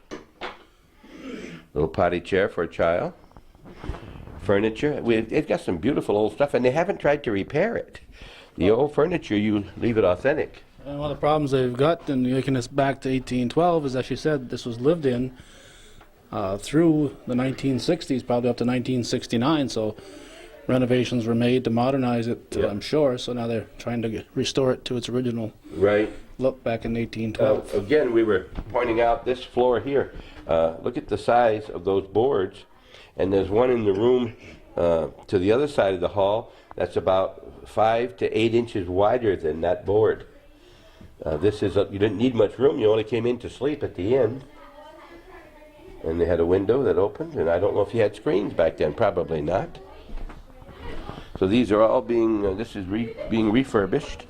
S1: Little potty chair for a child. furniture. It's got some beautiful old stuff, and they haven't tried to repair it. The old furniture, you leave it authentic.
S8: And one of the problems they've got in making this back to 1812 is, as you said, this was lived in through the 1960s, probably up to 1969. So renovations were made to modernize it,
S1: Yeah.
S8: I'm sure. So now they're trying to restore it to its original
S1: Right.
S8: look back in 1812.
S1: Again, we were pointing out this floor here. Look at the size of those boards. And there's one in the room to the other side of the hall that's about 5 to 8 inches wider than that board. This is you didn't need much room. You only came in to sleep at the end. And they had a window that opened, and I don't know if you had screens back then. Probably not. So these are all being, this is being refurbished.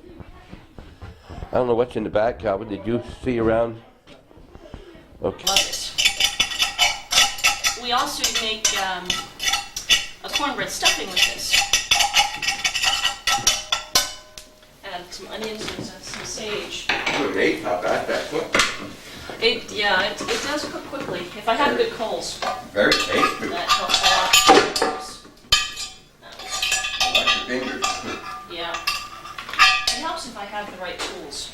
S1: I don't know what's in the back, Calvin. Did you see around? Okay.
S2: Love it. We also make a cornbread stuffing with this. Add some onions and some sage.
S1: Amazing how fast that cooked.
S2: It does cook quickly. If I have good coals,
S1: Very tasty.
S2: that helps a lot.
S1: I like your fingers.
S2: Yeah. It helps if I have the right tools.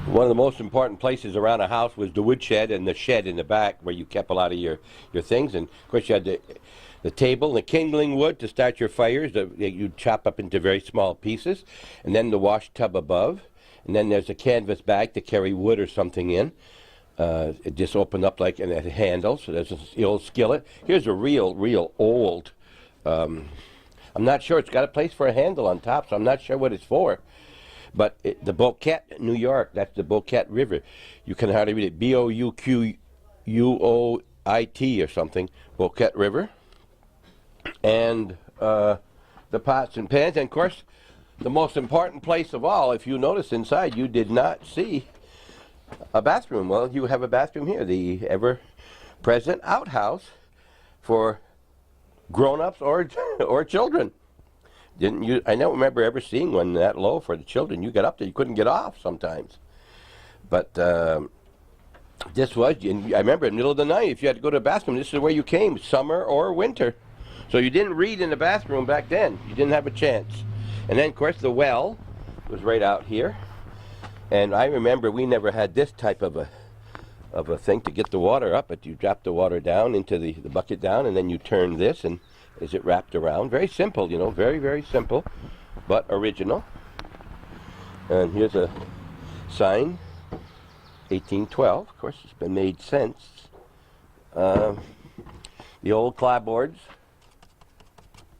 S1: One of the most important places around a house was the woodshed and the shed in the back where you kept a lot of your things. And of course you had the table, the kindling wood to start your fires that you'd chop up into very small pieces. And then the wash tub above. And then there's a canvas bag to carry wood or something in. It just opened up like and it had handles. So there's the old skillet. Here's a real old. I'm not sure. It's got a place for a handle on top, so I'm not sure what it's for. But the Boquet, New York, that's the Boquet River. You can hardly read it. Bouquoit or something. Boquet River. And the pots and pans. And of course, the most important place of all, if you notice inside, you did not see a bathroom. Well, you have a bathroom here, the ever-present outhouse for grown-ups or children. Didn't you? I don't remember ever seeing one that low for the children. You got up there, you couldn't get off sometimes. But this was, I remember in the middle of the night, if you had to go to the bathroom, this is where you came, summer or winter. So you didn't read in the bathroom back then. You didn't have a chance. And then, of course, the well was right out here. And I remember we never had this type of a thing to get the water up, but you drop the water down into the bucket down, and then you turn this, and is it wrapped around? Very simple, you know, very, very simple, but original. And here's a sign, 1812. Of course, it's been made since. The old clapboards,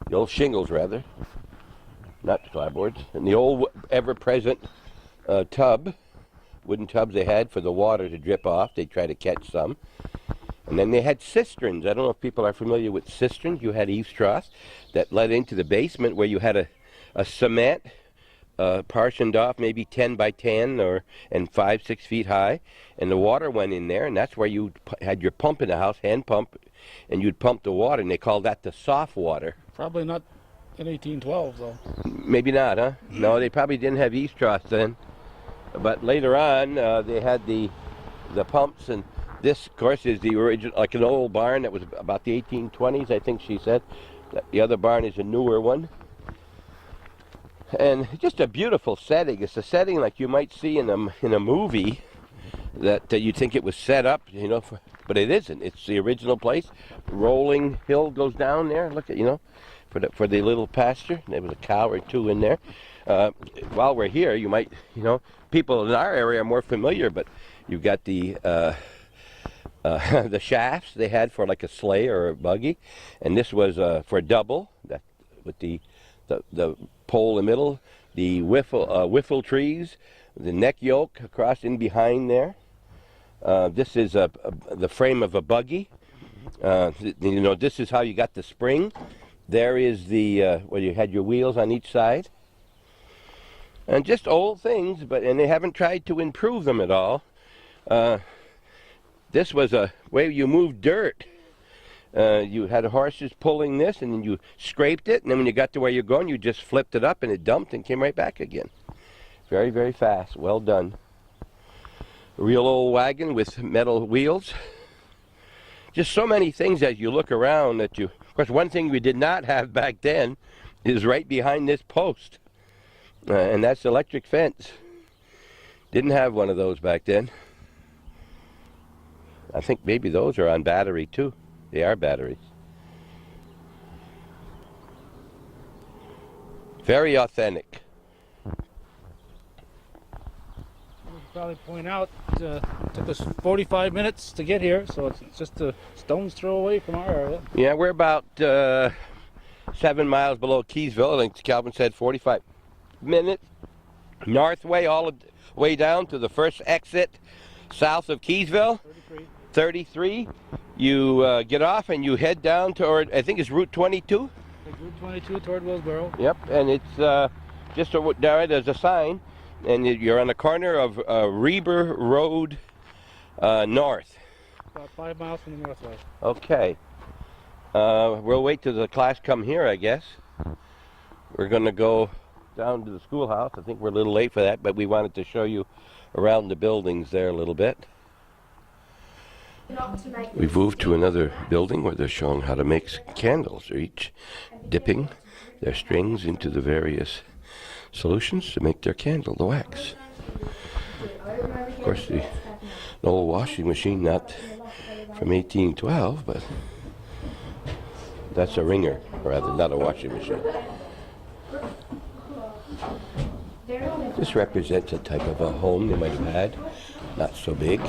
S1: the old shingles, rather. Not the clapboards. And the old ever-present tub, wooden tubs they had for the water to drip off. They'd try to catch some. And then they had cisterns. I don't know if people are familiar with cisterns. You had eaves troughs that led into the basement where you had a cement partitioned off, maybe 10 by 10 and 5-6 feet high. And the water went in there, and that's where you had your pump in the house, hand pump, and you'd pump the water, and they called that the soft water.
S8: Probably not in 1812, though.
S1: Maybe not, huh? No, they probably didn't have eaves troughs then. But later on, they had the pumps, and this, of course, is the original, like an old barn that was about the 1820s, I think she said. The other barn is a newer one. And just a beautiful setting. It's a setting like you might see in a movie that you'd think it was set up, you know, but it isn't. It's the original place. Rolling hill goes down there. Look at, you know, for the little pasture. There was a cow or two in there. While we're here, you might, you know, people in our area are more familiar, but you've got the shafts they had for like a sleigh or a buggy, and this was for a double, that with the pole in the middle, the whiffle trees, the neck yoke across in behind there. This is the frame of a buggy. You know, this is how you got the spring. There is the where you had your wheels on each side. And just old things, and they haven't tried to improve them at all. This was a way you moved dirt. You had horses pulling this, and then you scraped it, and then when you got to where you're going, you just flipped it up, and it dumped and came right back again. Very, very fast. Well done. A real old wagon with metal wheels. Just so many things as you look around that you... Of course, one thing we did not have back then is right behind this post, and that's electric fence. Didn't have one of those back then. I think maybe those are on battery too. They are batteries. Very authentic.
S8: Probably point out it took us 45 minutes to get here, so it's just a stone's throw away from our area.
S1: Yeah, we're about 7 miles below Keysville. I think Calvin said 45 minutes. North way, all the way down to the first exit south of Keysville. 33. You get off and you head down toward, I think it's Route 22.
S8: Route 22 toward Willsboro.
S1: Yep, and it's just there's a sign. And you're on the corner of Reber Road North.
S8: About 5 miles from the northway.
S1: Okay. We'll wait till the class come here, I guess. We're going to go down to the schoolhouse. I think we're a little late for that, but we wanted to show you around the buildings there a little bit. We've moved to another building where they're showing how to make candles. They're each dipping their strings into the various solutions to make their candle, the wax. Of course, the old washing machine, not from 1812, but that's a wringer, rather, not a washing machine. This represents a type of a home they might have had, not so big,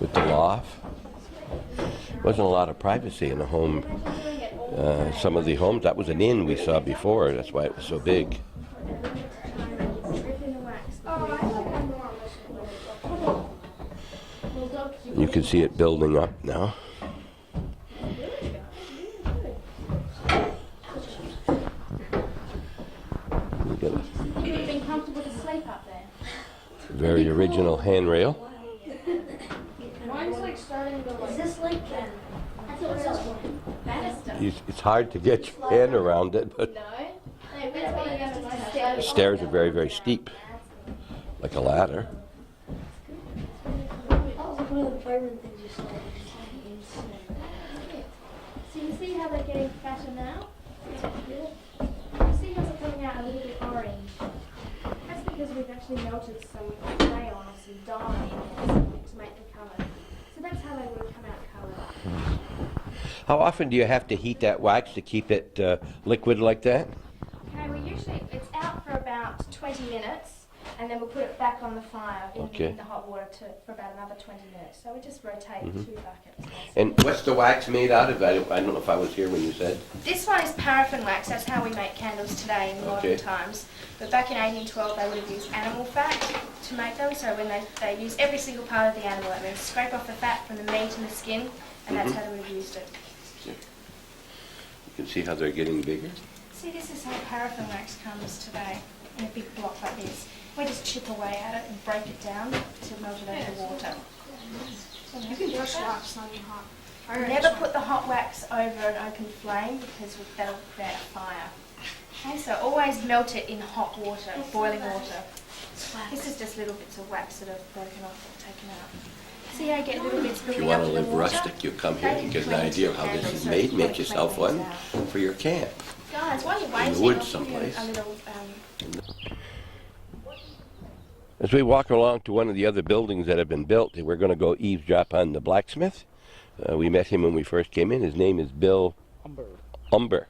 S1: with the loft. Wasn't a lot of privacy in a home. Some of the homes, that was an inn we saw before, that's why it was so big. You can see it building up now. We got a very original handrail.
S6: Is this like I thought it was
S1: It's hard to get your hand around it, but the stairs are very, very steep, like a ladder.
S9: So you see how they're getting fatter now? You see how they're coming out a little bit orange? That's because we've actually melted some crayon or some dye in there to make the colour. So that's how they would have come out coloured.
S1: How often do you have to heat that wax to keep it liquid like that?
S9: Okay, well usually it's out for about 20 minutes and then we'll put it back on the fire in the hot water for about another 20 minutes. So we just rotate 2 buckets.
S1: And what's the wax made out of? I don't know if I was here when you said.
S9: This one is paraffin wax. That's how we make candles today in modern times. But back in 1812 they would have used animal fat to make them. So when they use every single part of the animal, and then scrape off the fat from the meat and the skin, and that's how they would have used it.
S1: You can see how they're getting bigger.
S9: See, this is how paraffin wax comes today in a big block like this. We just chip away at it and break it down to melt it over water. You can just wax on your hot. Never put the hot wax over an open flame because that'll create a fire. Okay, so always melt it in hot water, boiling water. This is just little bits of wax that have broken off or taken out. See how you get little bits
S1: If you
S9: building up
S1: want to
S9: in the
S1: live
S9: water?
S1: rustic, you come here and get an idea of how this is made. Make yourself one for your camp.
S9: Guys, while you're
S1: In
S9: waiting,
S1: the woods
S9: I'll give you
S1: someplace.
S9: a little
S1: As we walk along to one of the other buildings that have been built, we're going to go eavesdrop on the blacksmith. We met him when we first came in. His name is Bill Umber.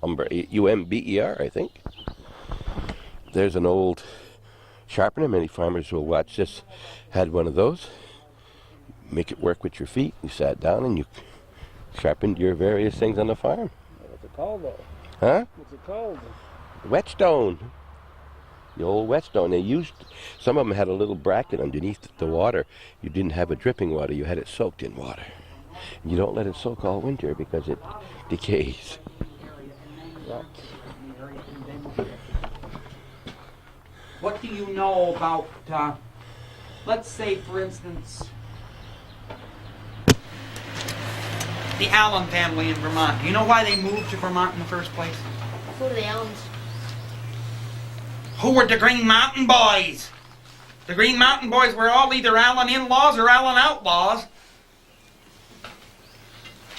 S1: U-M-B-E-R, I think. There's an old sharpener. Many farmers who will watch this had one of those. Make it work with your feet. You sat down and you sharpened your various things on the farm.
S8: What's it called though?
S1: Huh?
S8: What's it called?
S1: Whetstone. The old whetstone. They used, some of them had a little bracket underneath the water. You didn't have a dripping water. You had it soaked in water. And you don't let it soak all winter because it decays.
S10: What do you know about, let's say, for instance, the Allen family in Vermont? Do you know why they moved to Vermont in the first place?
S6: Who are the Allens?
S10: Who were the Green Mountain Boys? The Green Mountain Boys were all either Allen in-laws or Allen outlaws.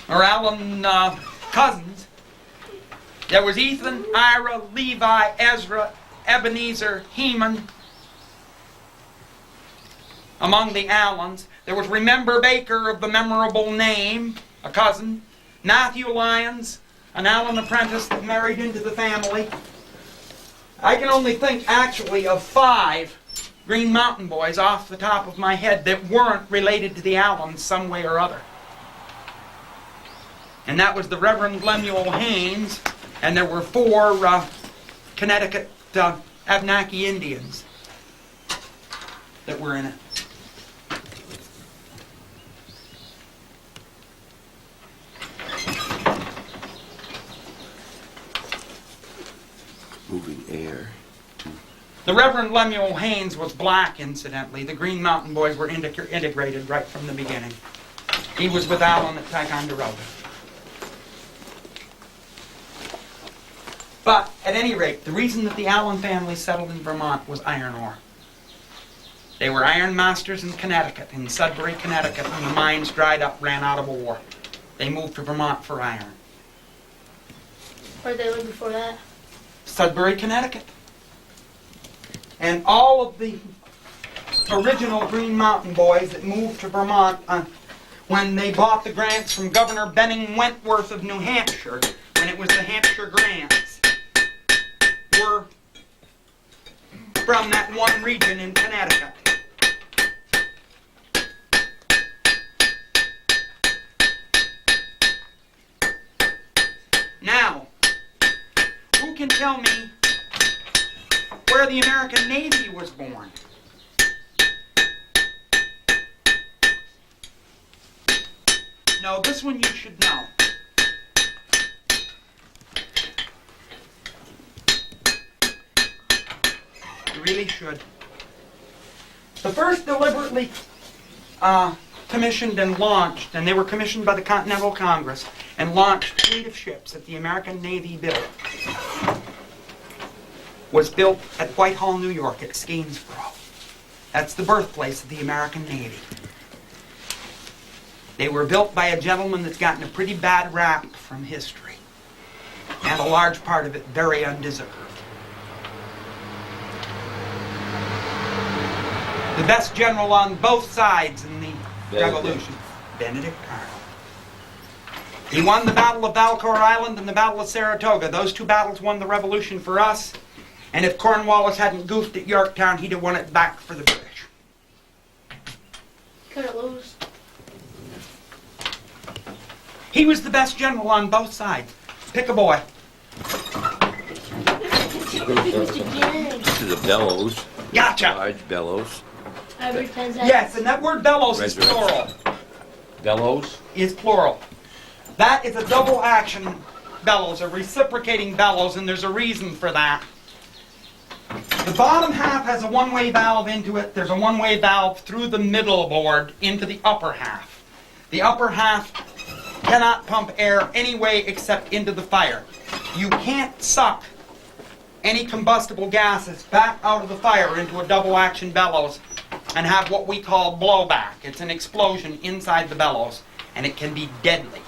S10: or Allen cousins. There was Ethan, Ira, Levi, Ezra, Ebenezer, Heman. Among the Allens, there was Remember Baker of the memorable name, a cousin. Matthew Lyons, an Allen apprentice that married into the family. I can only think actually of 5 Green Mountain boys off the top of my head that weren't related to the Allens some way or other. And that was the Reverend Lemuel Haynes, and there were 4 Connecticut Abenaki Indians that were in it.
S1: Moving air.
S10: The Reverend Lemuel Haynes was black, incidentally. The Green Mountain boys were integrated right from the beginning. He was with Allen at Ticonderoga. But, at any rate, the reason that the Allen family settled in Vermont was iron ore. They were iron masters in Connecticut, in Sudbury, Connecticut, when the mines dried up, ran out of ore. They moved to Vermont for iron.
S3: Where'd they live before that?
S10: Sudbury, Connecticut. And all of the original Green Mountain boys that moved to Vermont when they bought the grants from Governor Benning Wentworth of New Hampshire, when it was the Hampshire grants, were from that one region in Connecticut. Now, who can tell me where the American Navy was born? No, this one you should know. You really should. The first deliberately commissioned and launched, and they were commissioned by the Continental Congress, and launched fleet of ships that the American Navy built, was built at Whitehall, New York, at Skenesboro. That's the birthplace of the American Navy. They were built by a gentleman that's gotten a pretty bad rap from history, and a large part of it very undeserved. The best general on both sides in the Revolution, Benedict Arnold. He won the Battle of Valcour Island and the Battle of Saratoga. Those 2 battles won the Revolution for us. And if Cornwallis hadn't goofed at Yorktown, he'd have won it back for the British.
S3: Couldn't lose.
S10: He was the best general on both sides. Pick a boy.
S1: This is a bellows.
S10: Gotcha.
S1: Large bellows.
S10: Yes, and that word bellows is plural.
S1: Bellows?
S10: Is plural. That is a double action bellows, a reciprocating bellows, and there's a reason for that. The bottom half has a one-way valve into it. There's a one-way valve through the middle board into the upper half. The upper half cannot pump air any way except into the fire. You can't suck any combustible gases back out of the fire into a double action bellows and have what we call blowback. It's an explosion inside the bellows, and it can be deadly.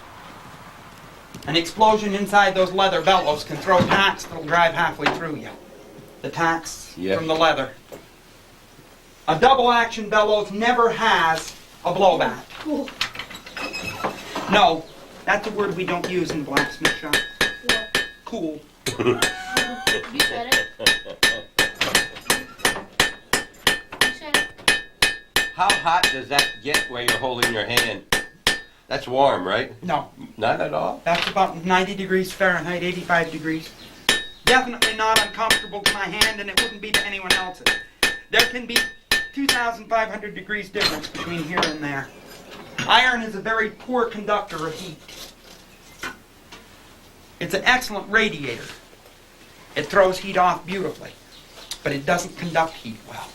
S10: An explosion inside those leather bellows can throw tacks that'll drive halfway through you. The tacks from the leather. A double action bellows never has a blowback.
S3: Cool.
S10: No, that's a word we don't use in blacksmith shop.
S3: What?
S10: Cool.
S3: You said it. You said it.
S1: How hot does that get where you're holding your hand? That's warm, right?
S10: No.
S1: Not at all?
S10: That's about 90 degrees Fahrenheit, 85 degrees. Definitely not uncomfortable to my hand, and it wouldn't be to anyone else's. There can be 2,500 degrees difference between here and there. Iron is a very poor conductor of heat. It's an excellent radiator. It throws heat off beautifully, but it doesn't conduct heat well.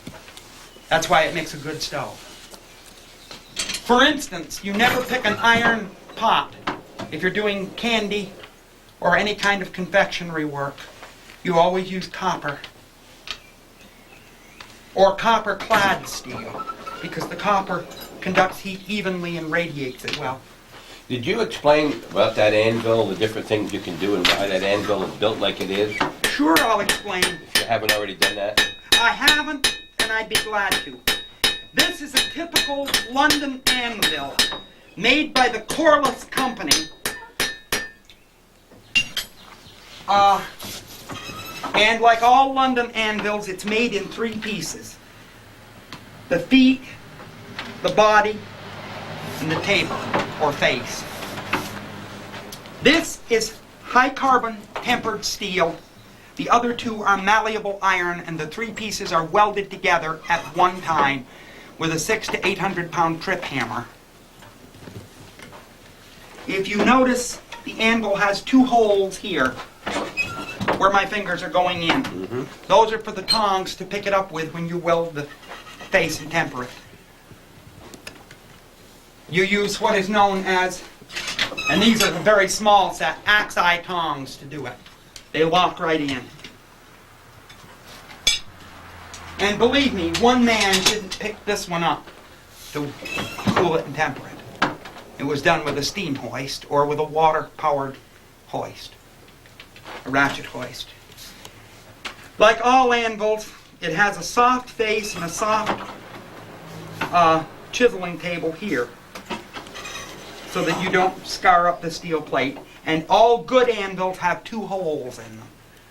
S10: That's why it makes a good stove. For instance, you never pick an iron pot if you're doing candy or any kind of confectionery work. You always use copper or copper-clad steel because the copper conducts heat evenly and radiates it well.
S1: Did you explain about that anvil, the different things you can do and why that anvil is built like it is?
S10: Sure, I'll explain.
S1: If you haven't already done that.
S10: I haven't, and I'd be glad to. This is a typical London anvil made by the Corliss Company. And like all London anvils, it's made in 3 pieces. The feet, the body, and the table, or face. This is high carbon tempered steel. The other 2 are malleable iron, and the 3 pieces are welded together at one time with a 600 to 800 pound trip hammer. If you notice, the anvil has 2 holes here where my fingers are going in.
S1: Mm-hmm.
S10: Those are for the tongs to pick it up with when you weld the face and temper it. You use what is known as, and these are the very small set, axe-eye tongs to do it. They lock right in. And believe me, one man didn't pick this one up to cool it and temper it. It was done with a steam hoist or with a water-powered hoist, a ratchet hoist. Like all anvils, it has a soft face and a soft chiseling table here so that you don't scar up the steel plate. And all good anvils have 2 holes in them.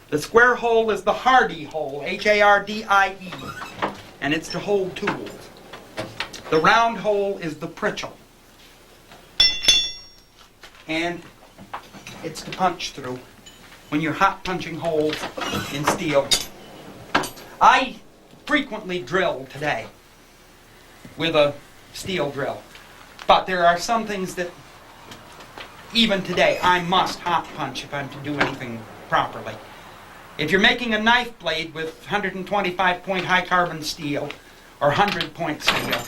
S10: The square hole is the Hardy hole, H-A-R-D-I-E, and it's to hold tools. The round hole is the Pritchell, and it's to punch through when you're hot punching holes in steel. I frequently drill today with a steel drill, but there are some things that even today I must hot punch if I'm to do anything properly. If you're making a knife blade with 125 point high carbon steel or 100 point steel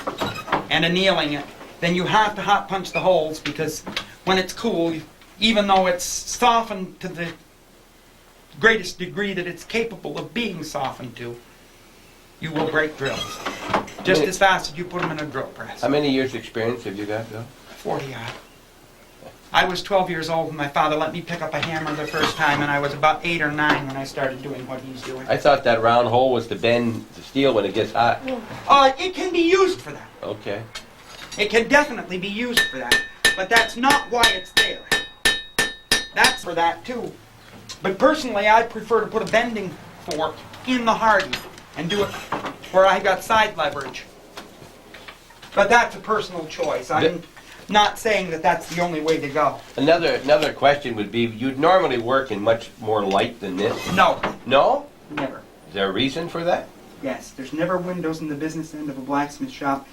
S10: and annealing it, then you have to hot punch the holes, because when it's cool, even though it's softened to the greatest degree that it's capable of being softened to, you will break drills just as fast as you put them in a drill press.
S1: How many years experience have you got, Bill?
S10: 40 odd. I was 12 years old when my father let me pick up a hammer the first time, and I was about 8 or 9 when I started doing what he's doing.
S1: I thought that round hole was to bend the steel when it gets hot.
S10: It can be used for that.
S1: Okay.
S10: It can definitely be used for that, but that's not why it's there. That's for that too. But personally, I prefer to put a bending fork in the Hardy and do it where I got side leverage. But that's a personal choice. I'm not saying that that's the only way to go.
S1: Another question would be, you'd normally work in much more light than this?
S10: No.
S1: No?
S10: Never.
S1: Is there a reason for that?
S10: Yes, there's never windows in the business end of a blacksmith shop,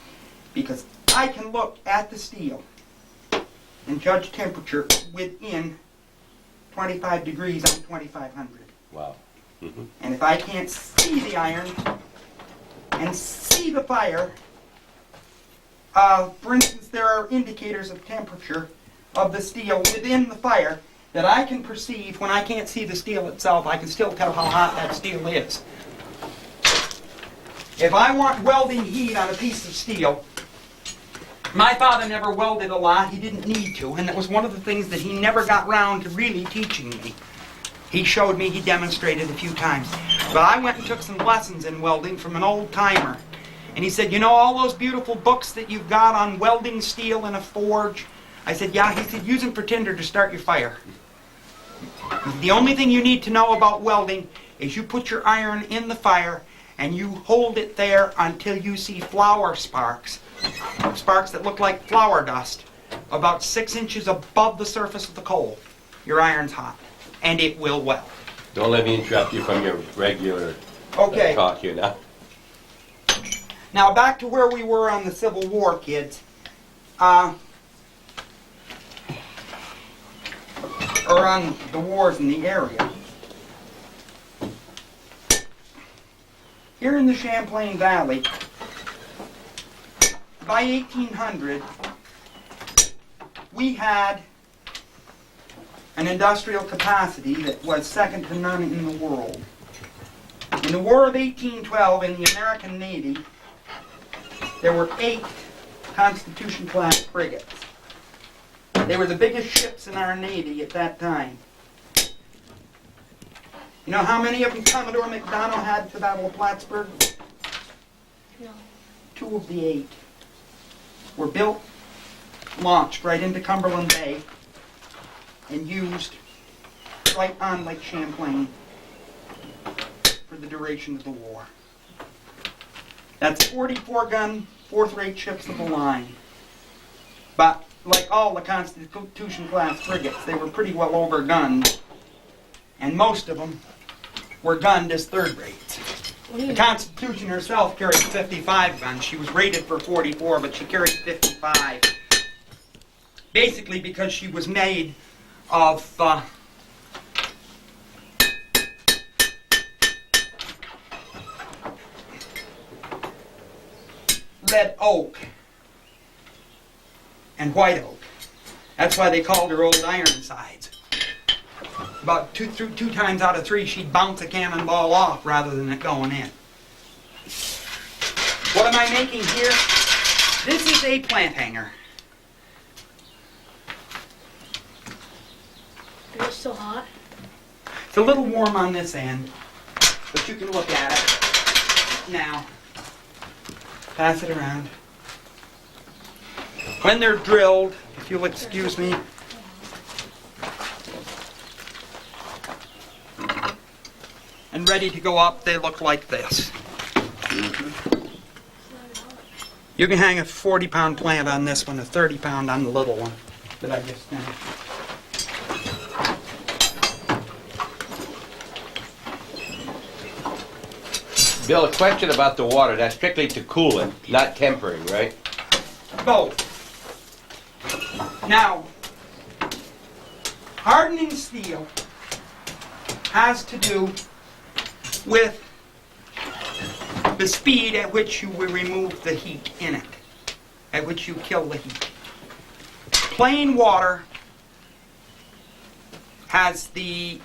S10: because I can look at the steel and judge temperature within 25 degrees on 2500.
S1: Wow. Mm-hmm.
S10: And if I can't see the iron and see the fire, for instance, there are indicators of temperature of the steel within the fire that I can perceive. When I can't see the steel itself, I can still tell how hot that steel is. If I want welding heat on a piece of steel, my father never welded a lot. He didn't need to, and that was one of the things that he never got round to really teaching me. He showed me, he demonstrated a few times. But I went and took some lessons in welding from an old timer. And he said, you know all those beautiful books that you've got on welding steel in a forge? I said, yeah. He said, use them for tinder to start your fire. The only thing you need to know about welding is you put your iron in the fire and you hold it there until you see flower sparks. Sparks that look like flour dust, about 6 inches above the surface of the coal. Your iron's hot, and it will weld.
S1: Don't let me interrupt you from your regular talk here now.
S10: Now back to where we were on the Civil War, kids. Or on the wars in the area. Here in the Champlain Valley, by 1800, we had an industrial capacity that was second to none in the world. In the War of 1812, in the American Navy, there were 8 Constitution-class frigates. They were the biggest ships in our Navy at that time. You know how many of them Commodore McDonald had at the Battle of Plattsburgh?
S4: No.
S10: 2 of the 8 were built, launched right into Cumberland Bay, and used right on Lake Champlain for the duration of the war. That's 44-gun, 4th-rate ships of the line. But like all the Constitution-class frigates, they were pretty well overgunned, and most of them were gunned as 3rd rates. The Constitution herself carried 55 guns. She was rated for 44, but she carried 55. Basically because she was made of red oak and white oak. That's why they called her Old Ironsides. About two times out of 3, she'd bounce a cannonball off rather than it going in. What am I making here? This is a plant hanger.
S3: Is it still hot?
S10: It's a little warm on this end, but you can look at it. Now, pass it around. When they're drilled, if you'll excuse me, and ready to go up, they look like this. You can hang a 40-pound plant on this one, a 30-pound on the little one that I just finished.
S1: Bill, a question about the water. That's strictly to cool it, not tempering, right?
S10: Both. Now, hardening steel has to do with the speed at which you will remove the heat in it, at which you kill the heat. Plain water has the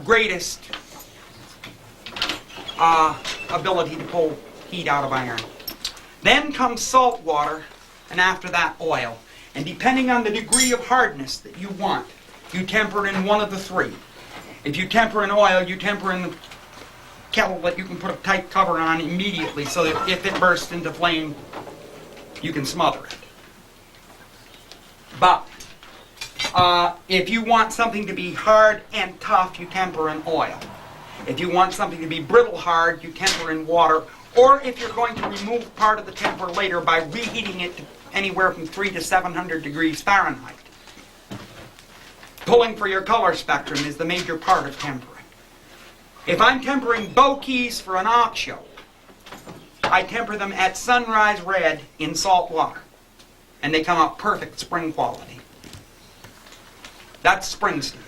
S10: greatest ability to pull heat out of iron. Then comes salt water, and after that oil. And depending on the degree of hardness that you want, you temper in one of the 3. If you temper in oil, you temper in the kettle that you can put a tight cover on immediately so that if it bursts into flame, you can smother it. But if you want something to be hard and tough, you temper in oil. If you want something to be brittle hard, you temper in water. Or if you're going to remove part of the temper later by reheating it to anywhere from 300 to 700 degrees Fahrenheit. Pulling for your color spectrum is the major part of tempering. If I'm tempering bow keys for an ox yoke, I temper them at sunrise red in salt water, and they come out perfect spring quality. That's spring steel,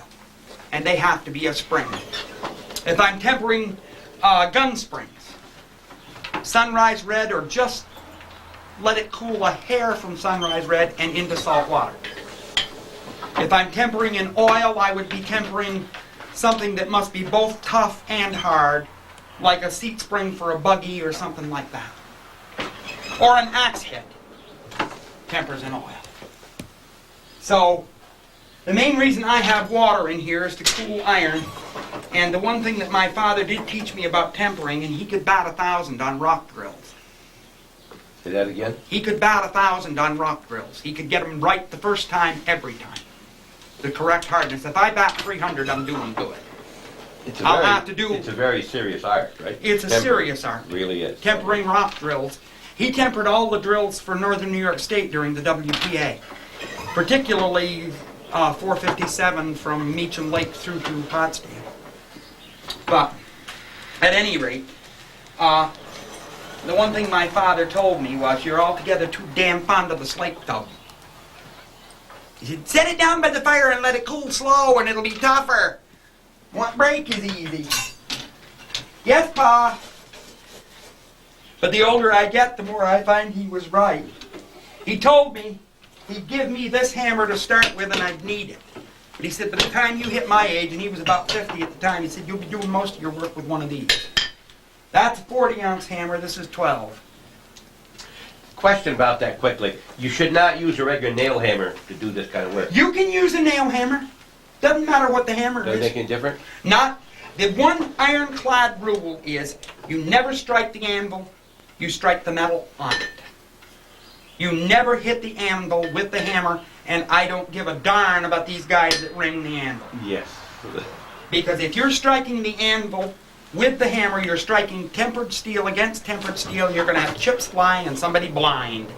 S10: and they have to be a spring. If I'm tempering gun springs, sunrise red, or just let it cool a hair from sunrise red and into salt water. If I'm tempering in oil, I would be tempering something that must be both tough and hard, like a seat spring for a buggy or something like that. Or an axe head tempers in oil. So, the main reason I have water in here is to cool iron. And the one thing that my father did teach me about tempering, and he could bat 1,000 on rock drills.
S1: Say that again?
S10: He could bat 1,000 on rock drills. He could get them right the first time, every time. The correct hardness. If I bat 300, I'm doing good.
S1: It's a very serious art, right?
S10: It's a serious art.
S1: It really is.
S10: Tempering rock drills. He tempered all the drills for northern New York State during the WPA. Particularly 457 from Meacham Lake through to Potsdam. But, at any rate, the one thing my father told me was, you're altogether too damn fond of the slate tub. He said, set it down by the fire and let it cool slow and it'll be tougher. One break is easy. Yes, Pa. But the older I get, the more I find he was right. He told me he'd give me this hammer to start with and I'd need it. But he said, by the time you hit my age, and he was about 50 at the time, he said, you'll be doing most of your work with one of these. That's a 40-ounce hammer. This is 12.
S1: question about that quickly. You should not use a regular nail hammer to do this kind of work.
S10: You can use a nail hammer. Doesn't matter what the hammer
S1: Does it
S10: is.
S1: make any difference?
S10: Not. The one ironclad rule is you never strike the anvil, you strike the metal on it. You never hit the anvil with the hammer, and I don't give a darn about these guys that ring the anvil.
S1: Yes.
S10: Because if you're striking the anvil with the hammer, you're striking tempered steel against tempered steel, and you're going to have chips flying and somebody blind.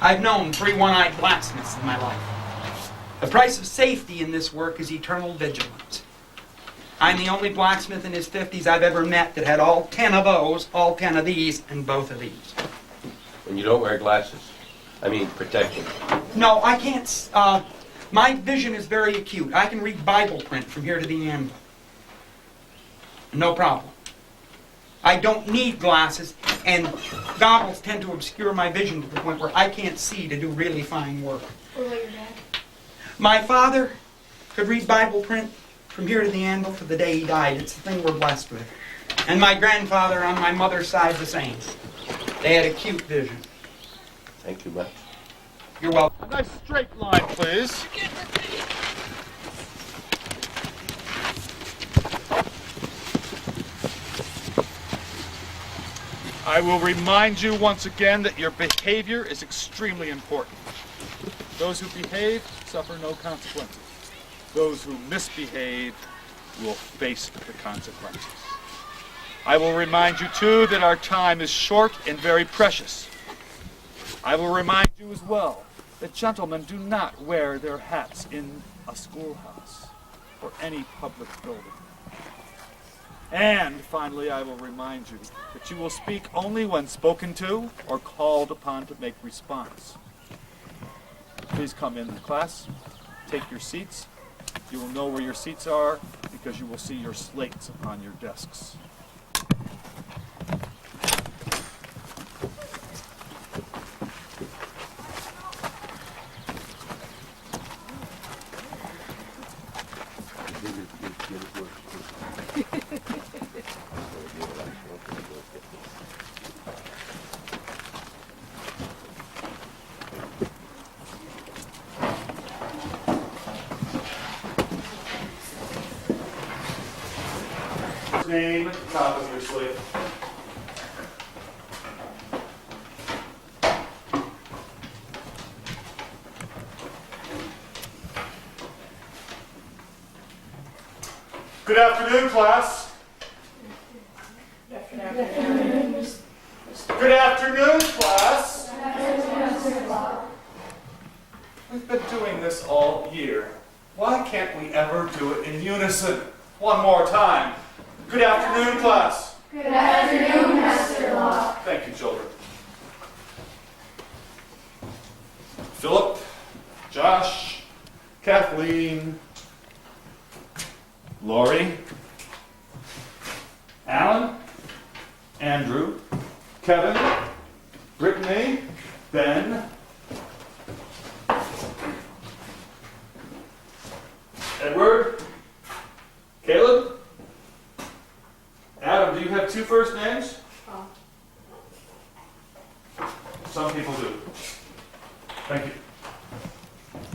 S10: I've known 3 one-eyed blacksmiths in my life. The price of safety in this work is eternal vigilance. I'm the only blacksmith in his 50s I've ever met that had all 10 of those, all 10 of these, and both of these.
S1: And you don't wear glasses. I mean, protection.
S10: No, I can't. My vision is very acute. I can read Bible print from here to the anvil. No problem. I don't need glasses, and goggles tend to obscure my vision to the point where I can't see to do really fine work.
S9: What about your dad?
S10: My father could read Bible print from here to the anvil to the day he died. It's the thing we're blessed with. And my grandfather on my mother's side the same. They had acute vision.
S1: Thank you much.
S10: You're welcome.
S11: A nice straight line, please. I will remind you once again that your behavior is extremely important. Those who behave suffer no consequences. Those who misbehave will face the consequences. I will remind you, too, that our time is short and very precious. I will remind you as well that gentlemen do not wear their hats in a schoolhouse or any public building. And finally, I will remind you that you will speak only when spoken to or called upon to make response. Please come in the class, take your seats. You will know where your seats are because you will see your slates upon your desks. Name at the top of your slate. Good afternoon, class. Good afternoon, class. We've been doing this all year. Why can't we ever do it in unison? One more time. Good afternoon, class.
S9: Good afternoon, Master Locke.
S11: Thank you, children. Philip, Josh, Kathleen, Lori, Alan, Andrew, Kevin, Brittany, Ben, Edward, Caleb, Adam, do you have 2 first names? Some people do. Thank you.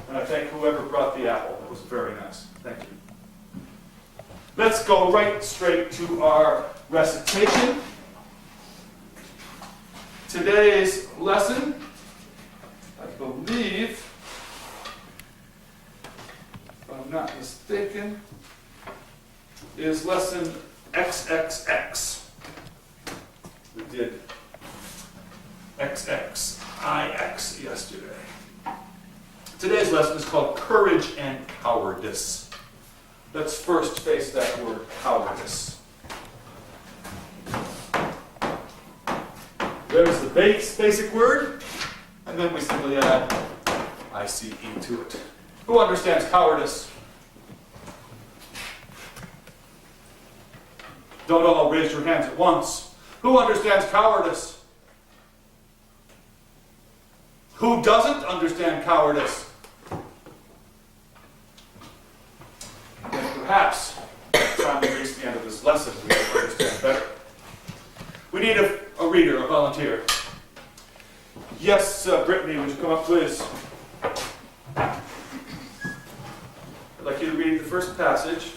S11: And I thank whoever brought the apple. That was very nice. Thank you. Let's go right straight to our recitation. Today's lesson, I believe, if I'm not mistaken, is lesson XXX. We did XXIX yesterday. Today's lesson is called Courage and Cowardice. Let's first face that word, cowardice. There's the basic word, and then we simply add ICE to it. Who understands cowardice? Don't all raise your hands at once. Who understands cowardice? Who doesn't understand cowardice? And perhaps, by the time we reach the end of this lesson, we will understand better. We need a reader, a volunteer. Yes, Brittany, would you come up, please? I'd like you to read the first passage.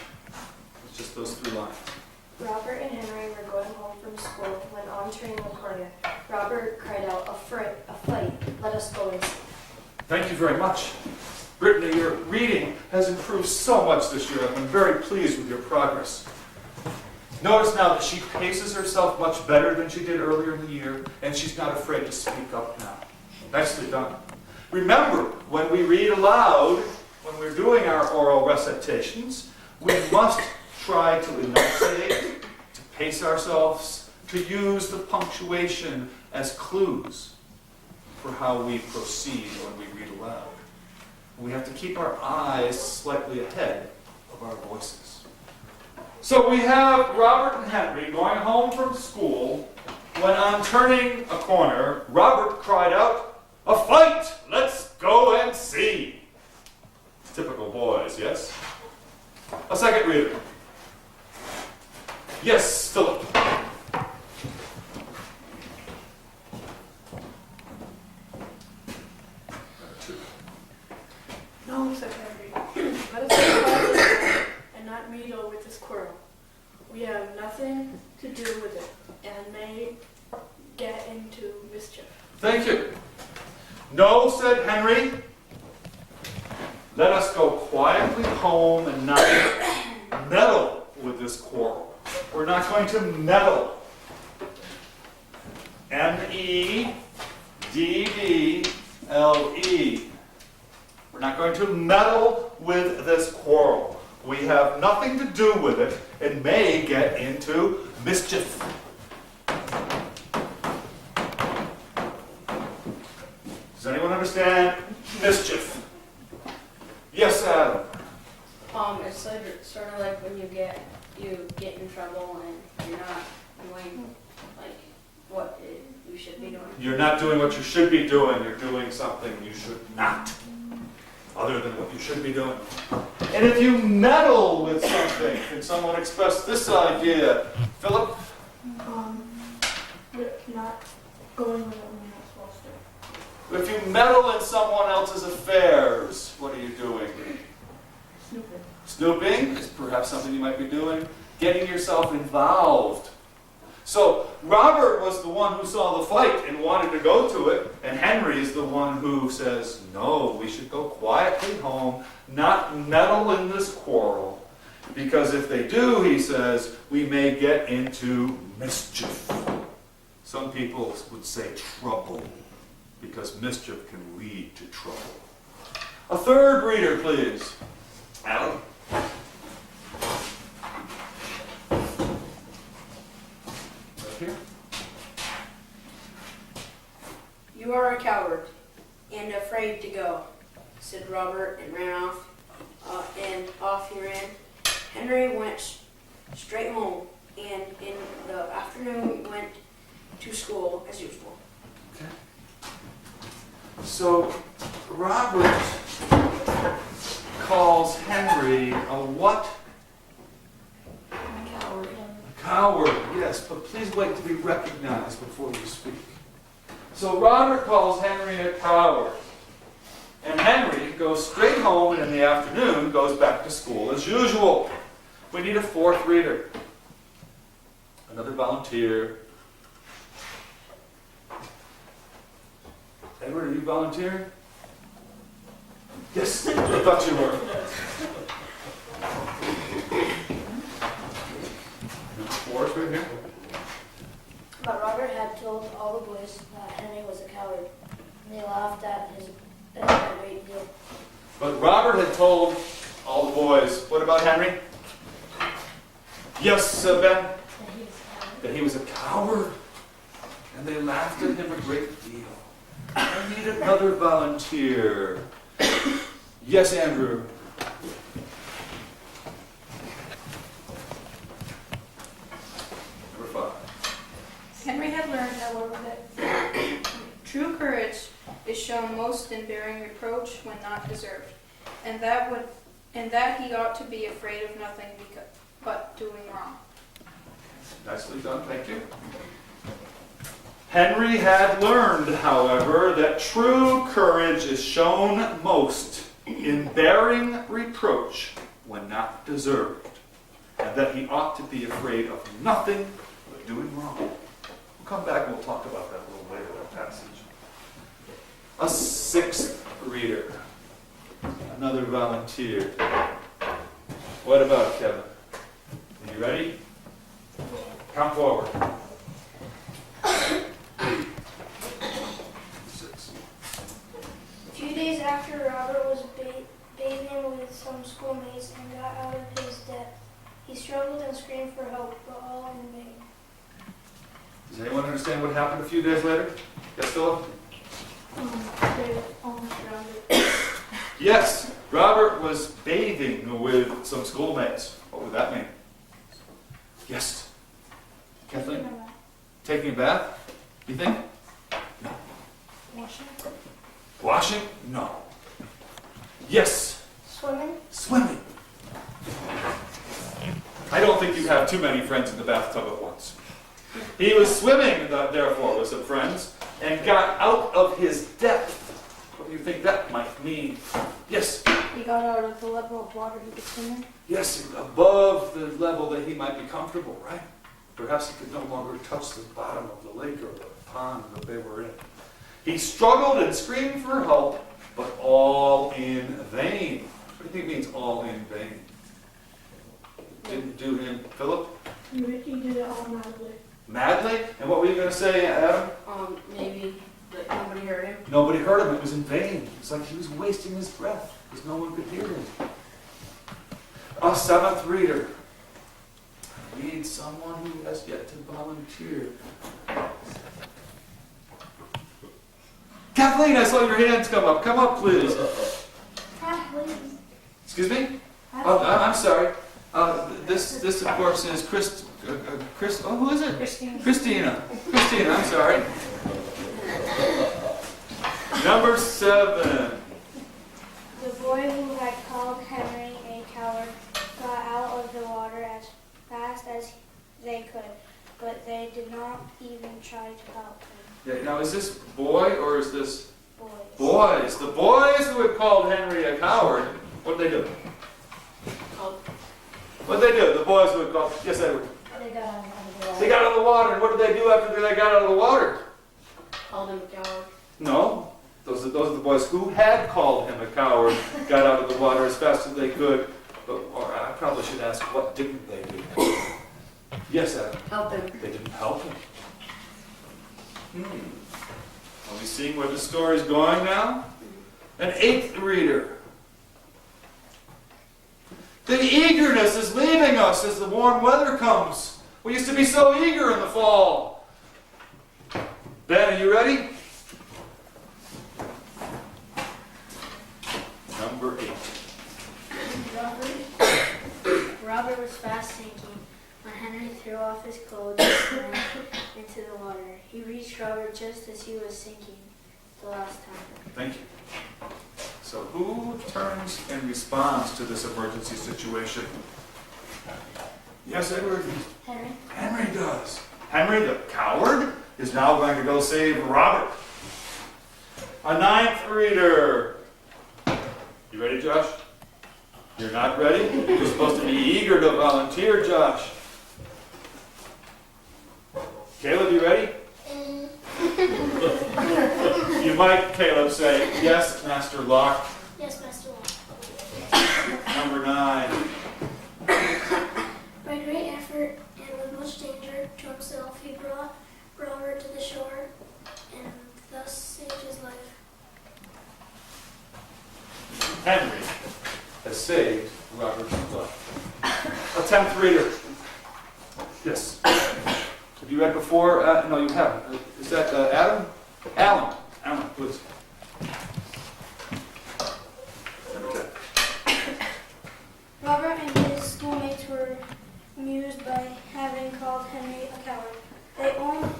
S11: It's just those 3 lines.
S12: Robert and Henry were going home from school when, on turning the corner, Robert cried out, a fight, let us go and see.
S11: Thank you very much. Brittany, your reading has improved so much this year. I've been very pleased with your progress. Notice now that she paces herself much better than she did earlier in the year, and she's not afraid to speak up now. Nicely done. Remember, when we read aloud, when we're doing our oral recitations, we must try to enunciate, to pace ourselves, to use the punctuation as clues for how we proceed when we read aloud. We have to keep our eyes slightly ahead of our voices. So we have Robert and Henry going home from school when, on turning a corner, Robert cried out, a fight! Let's go and see! Typical boys, yes? A second reader. Yes, Philip.
S5: No, said Henry. Let us go quietly and not meddle with this quarrel. We have nothing to do with it and may get into mischief.
S11: Thank you. No, said Henry. Let us go quietly home and not meddle with this quarrel. We're not going to meddle. M-E-D-D-L-E. We're not going to meddle with this quarrel. We have nothing to do with it and may get into mischief. Does anyone understand mischief? Yes, Adam.
S3: It's like, sort of like when you get in trouble and you're not doing like what you should be doing.
S11: You're not doing what you should be doing. You're doing something you should not, other than what you should be doing. And if you meddle with something, can someone express this idea? Philip?
S5: Not going with it when you're not supposed to.
S11: If you meddle in someone else's affairs, what are you doing?
S5: Snooping.
S11: Snooping is perhaps something you might be doing. Getting yourself involved. So Robert was the one who saw the fight and wanted to go to it, and Henry is the one who says, no, we should go quietly home, not meddle in this quarrel, because if they do, he says, we may get into mischief. Some people would say trouble, because mischief can lead to trouble. A third reader, please. Alan. Right here.
S3: You are a coward and afraid to go, said Robert and ran off. And off he ran. Henry went straight home, and in the afternoon went to school as usual.
S11: Okay. So Robert calls Henry a what?
S3: A coward.
S11: A coward, yes, but please wait to be recognized before you speak. So Robert calls Henry a coward. And Henry goes straight home and in the afternoon goes back to school as usual. We need a fourth reader. Another volunteer. Edward, are you volunteering? Yes, I thought you were. Fourth right here.
S12: But Robert had told all the boys that Henry was a coward, and they laughed at him a great deal.
S11: But Robert had told all the boys, what about Henry? Yes, Ben? That he was a coward. And they laughed at him a great deal. I need another volunteer. Yes, Andrew. Number 5.
S13: Henry had learned, however, that true courage is shown most in bearing reproach when not deserved, and that he ought to be afraid of nothing but doing wrong.
S11: Nicely done, thank you. Henry had learned, however, that true courage is shown most in bearing reproach when not deserved, and that he ought to be afraid of nothing but doing wrong. We'll come back and we'll talk about that a little later, that passage. A sixth reader. Another volunteer. What about Kevin? Are you ready? Come forward.
S4: A few days after Robert was bathing with some schoolmates and got out of his depth, he struggled and screamed for help, but all in vain.
S11: Does anyone understand what happened a few days later? Yes, Philip?
S5: They almost drowned.
S11: Yes, Robert was bathing with some schoolmates. What would that mean? Yes. Kathleen? Taking a bath? You think? No.
S4: Washing?
S11: Washing? No. Yes.
S4: Swimming?
S11: Swimming. I don't think you have too many friends in the bathtub at once. He was swimming, therefore, with some friends, and got out of his depth. What do you think that might mean? Yes?
S5: He got out of the level of water he could swim in.
S11: Yes, above the level that he might be comfortable, right? Perhaps he could no longer touch the bottom of the lake or the pond that they were in. He struggled and screamed for help, but all in vain. What do you think means all in vain? Didn't do him, Philip?
S5: He did it all madly.
S11: Madly? And what were you going to say, Adam?
S3: Maybe that nobody heard him.
S11: Nobody heard him. It was in vain. It's like he was wasting his breath because no one could hear him. A seventh reader. I need someone who has yet to volunteer. Kathleen, I saw your hands come up. Come up, please. Excuse me? I'm sorry. This of course is Chris. Oh, who is it? Christina. Christina, I'm sorry. Number 7.
S4: The boy who had called Henry a coward got out of the water as fast as they could, but they did not even try to help him.
S11: Yeah, now, is this boy or is this?
S4: Boys.
S11: Boys. The boys who had called Henry a coward, what did they do? What did they do? The boys who had called, yes, Edward.
S4: They got out of the water.
S11: They got out of the water, and what did they do after they got out of the water?
S3: Called him a coward.
S11: No. Those are the boys who had called him a coward, got out of the water as fast as they could. But or I probably should ask, what didn't they do? Yes, Adam.
S3: Help him.
S11: They didn't help him. Are we seeing where the story's going now? An 8th reader. The eagerness is leaving us as the warm weather comes. We used to be so eager in the fall. Ben, are you ready? Number 8.
S4: Robert was fast sinking when Henry threw off his clothes and swam into the water. He reached Robert just as he was sinking the last time.
S11: Thank you. So who turns and responds to this emergency situation? Yes, Edward?
S4: Henry?
S11: Henry does. Henry, the coward, is now going to go save Robert. A 9th reader. You ready, Josh? You're not ready? You're supposed to be eager to volunteer, Josh. Caleb, you ready? You might, Caleb, say, yes, Master Locke.
S4: Yes, Master Locke.
S11: Number 9.
S4: By great effort and with much danger to himself, he brought Robert to the shore and thus saved his life.
S11: Henry has saved Robert's life. A 10th reader. Yes. Have you read before? No, you haven't. Is that Adam? Alan. Alan, please.
S4: Robert and his schoolmates were amused by having called Henry a coward. They owned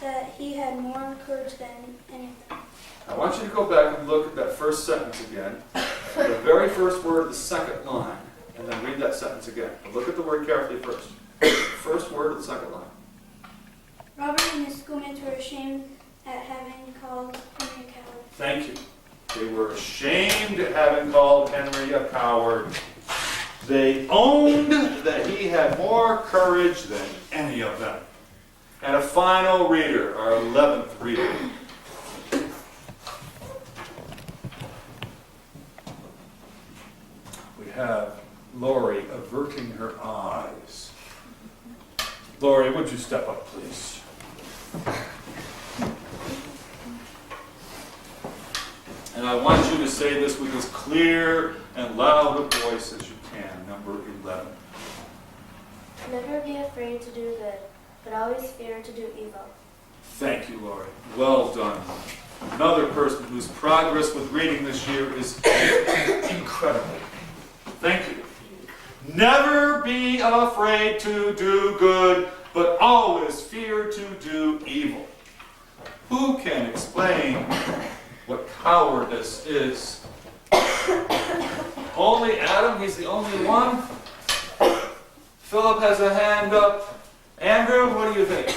S4: that he had more courage than anything.
S11: I want you to go back and look at that first sentence again. The very first word of the second line, and then read that sentence again. Look at the word carefully first. First word of the second line.
S4: Robert and his schoolmates parents were ashamed at having called Henry a coward.
S11: Thank you. They were ashamed at having called Henry a coward. They owned that he had more courage than any of them. And a final reader, our 11th reader. We have Lori averting her eyes. Lori, would you step up, please? And I want you to say this with as clear and loud a voice as you can. Number 11.
S4: Never be afraid to do good, but always fear to do evil.
S11: Thank you, Lori. Well done. Another person whose progress with reading this year is incredible. Thank you. Never be afraid to do good, but always fear to do evil. Who can explain what cowardice is? Only Adam, he's the only one. Philip has a hand up. Andrew, what do you think?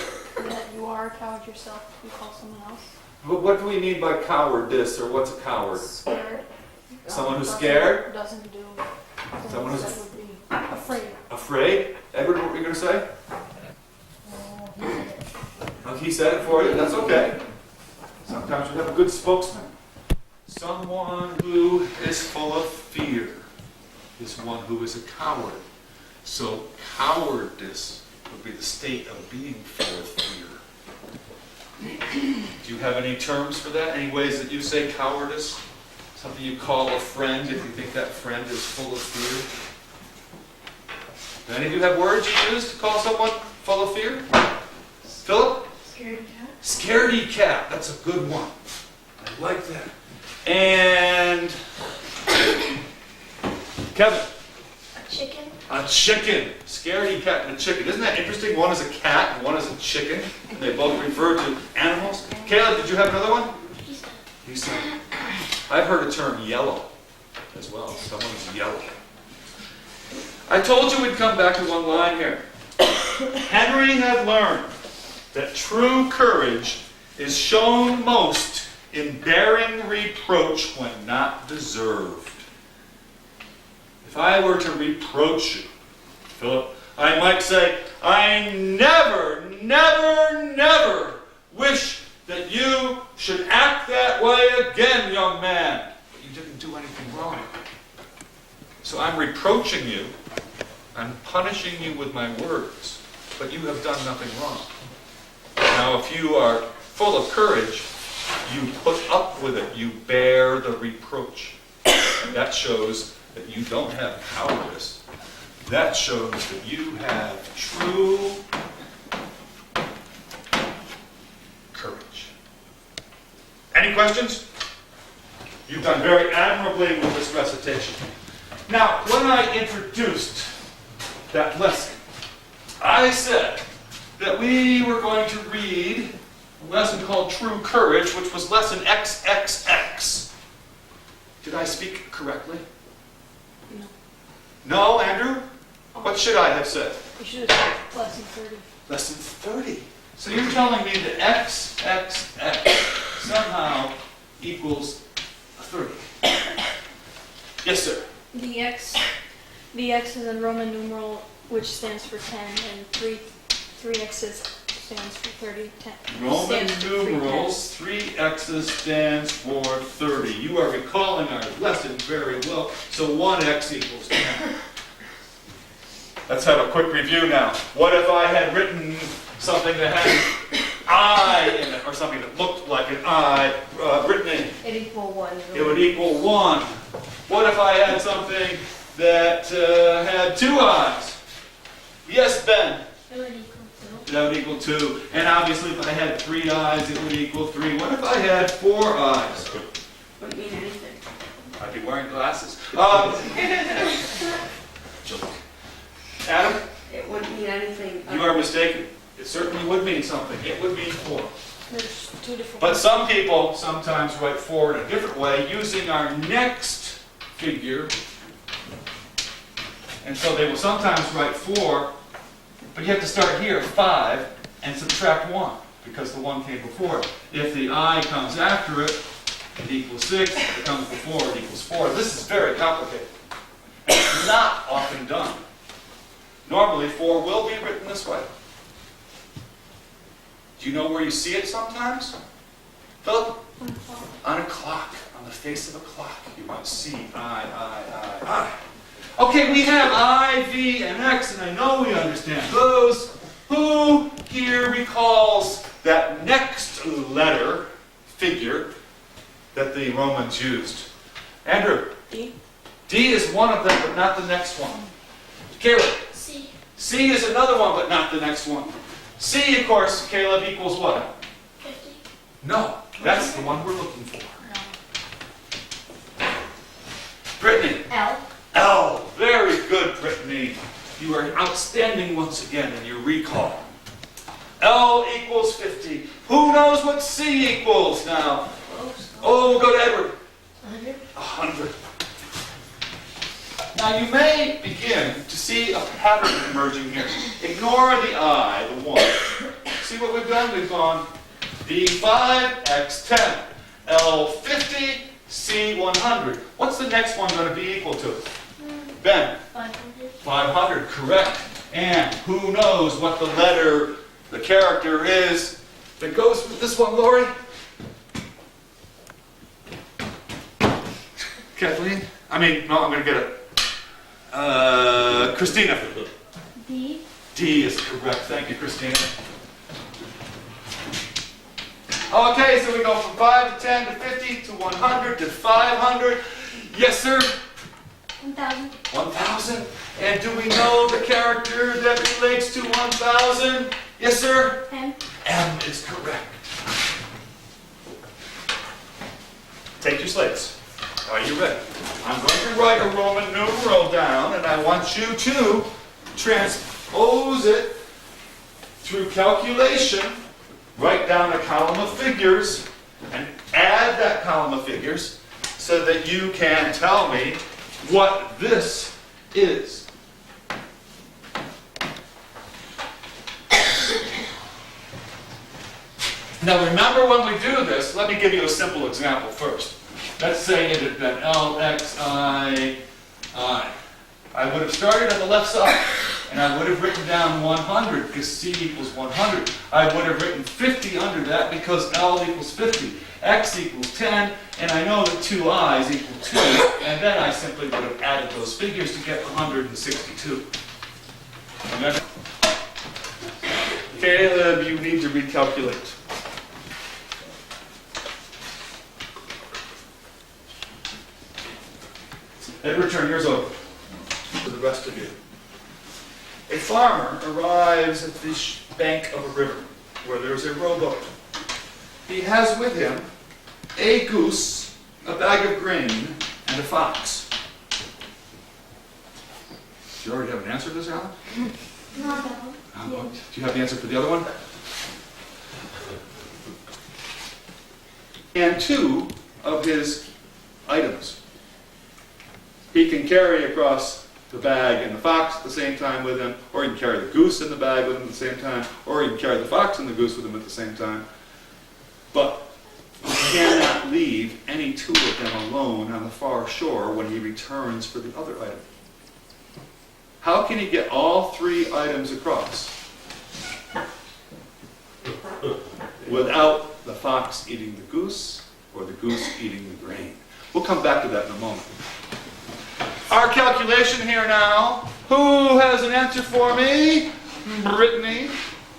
S5: That you are a coward yourself if you call someone else.
S11: What do we mean by cowardice, or what's a coward?
S5: Scared.
S11: Someone who's scared?
S5: Doesn't do.
S11: Someone who's
S5: that would be afraid.
S11: afraid? Edward, what were you going to say? Oh, he said it for you? That's okay. Sometimes you have a good spokesman. Someone who is full of fear is one who is a coward. So cowardice would be the state of being full of fear. Do you have any terms for that? Any ways that you say cowardice? Something you call a friend if you think that friend is full of fear? Do any of you have words you use to call someone full of fear? Philip?
S5: Scaredy cat.
S11: Scaredy cat. That's a good one. I like that. And Kevin?
S4: A chicken.
S11: A chicken. Scaredy cat and a chicken. Isn't that interesting? One is a cat and one is a chicken. They both refer to animals. Caleb, did you have another one? You said. I've heard a term yellow as well. Someone is yellow. I told you we'd come back to one line here. Henry had learned that true courage is shown most in bearing reproach when not deserved. If I were to reproach you, Philip, I might say, I never, never, never wish that you should act that way again, young man. But you didn't do anything wrong. So I'm reproaching you. I'm punishing you with my words. But you have done nothing wrong. Now, if you are full of courage, you put up with it. You bear the reproach. And that shows that you don't have cowardice. That shows that you have true courage. Any questions? You've done very admirably with this recitation. Now, when I introduced that lesson, I said that we were going to read a lesson called True Courage, which was lesson XXX. Did I speak correctly?
S5: No.
S11: No, Andrew? What should I have said?
S5: You should have said lesson 30.
S11: Lesson 30. So you're telling me that XXX somehow equals 30. Yes, sir.
S5: The X is in Roman numeral, which stands for 10, and three X's stands for 30. 10.
S11: Roman
S5: Stands for
S11: numerals, 3 X's stands for 30. You are recalling our lesson very well. So 1X equals 10. Let's have a quick review now. What if I had written something that had an I in it, or something that looked like an I written in it?
S5: It equal 1.
S11: It would equal 1. What if I had something that had 2 I's? Yes, Ben?
S4: It would equal 2.
S11: That would equal 2. And obviously if I had 3 I's, it would equal 3. What if I had 4 I's?
S13: Wouldn't mean anything.
S11: I'd be wearing glasses. Joke. Adam?
S13: It wouldn't mean anything.
S11: You are mistaken. It certainly would mean something. It would mean 4.
S5: There's 2 different
S11: But
S5: ones.
S11: some people sometimes write 4 in a different way using our next figure. And so they will sometimes write 4, but you have to start here, 5, and subtract 1. because the 1 came before it. If the I comes after it, it equals 6. If it comes before, it equals 4. This is very complicated. It's not often done. Normally, 4 will be written this way. Do you know where you see it sometimes? Philip? On a clock. On the face of a clock. You might see I. Okay, we have I, V, and X, and I know we understand those. Who here recalls that next letter, figure, that the Romans used? Andrew?
S6: D.
S11: D is one of them, but not the next one. Caleb?
S6: C.
S11: C is another one, but not the next one. C, of course, Caleb, equals what?
S6: 50.
S11: No, that's the one we're looking for. Brittany?
S6: L.
S11: L. Very good, Brittany. You are outstanding once again in your recall. L equals 50. Who knows what C equals now? Oh, we'll go to Edward.
S6: 100.
S11: 100. Now you may begin to see a pattern emerging here. Ignore the I, the 1. See what we've done? We've gone D5, X10, L50, C100. What's the next one going to be equal to? Ben?
S6: 500.
S11: 500, correct. And who knows what the letter, the character is that goes with this one, Lori? Kathleen? I'm going to get it. Christina.
S4: D.
S11: D is correct. Thank you, Christina. Okay, so we go from 5 to 10 to 50 to 100 to 500. Yes, sir?
S4: 1,000.
S11: 1,000. And do we know the character that relates to 1,000? Yes, sir?
S4: M.
S11: M is correct. Take your slates. Are you ready? I'm going to write a Roman numeral down, and I want you to transpose it through calculation. Write down a column of figures and add that column of figures so that you can tell me what this is. Now remember, when we do this, let me give you a simple example first. Let's say it had been L, X, I. I would have started on the left side, and I would have written down 100 because C equals 100. I would have written 50 under that because L equals 50. X equals 10, and I know that 2 I's equal 2, and then I simply would have added those figures to get 162. Remember? Caleb, you need to recalculate. Edward, turn yours over for the rest of you. A farmer arrives at the bank of a river where there's a rowboat. He has with him a goose, a bag of grain, and a fox. Do you already have an answer to this, Alan?
S4: No.
S11: Do you have the answer for the other one? And 2 of his items. He can carry across the bag and the fox at the same time with him, or he can carry the goose and the bag with him at the same time, or he can carry the fox and the goose with him at the same time. But he cannot leave any 2 of them alone on the far shore when he returns for the other item. How can he get all 3 items across without the fox eating the goose or the goose eating the grain? We'll come back to that in a moment. Our calculation here now. Who has an answer for me? Brittany.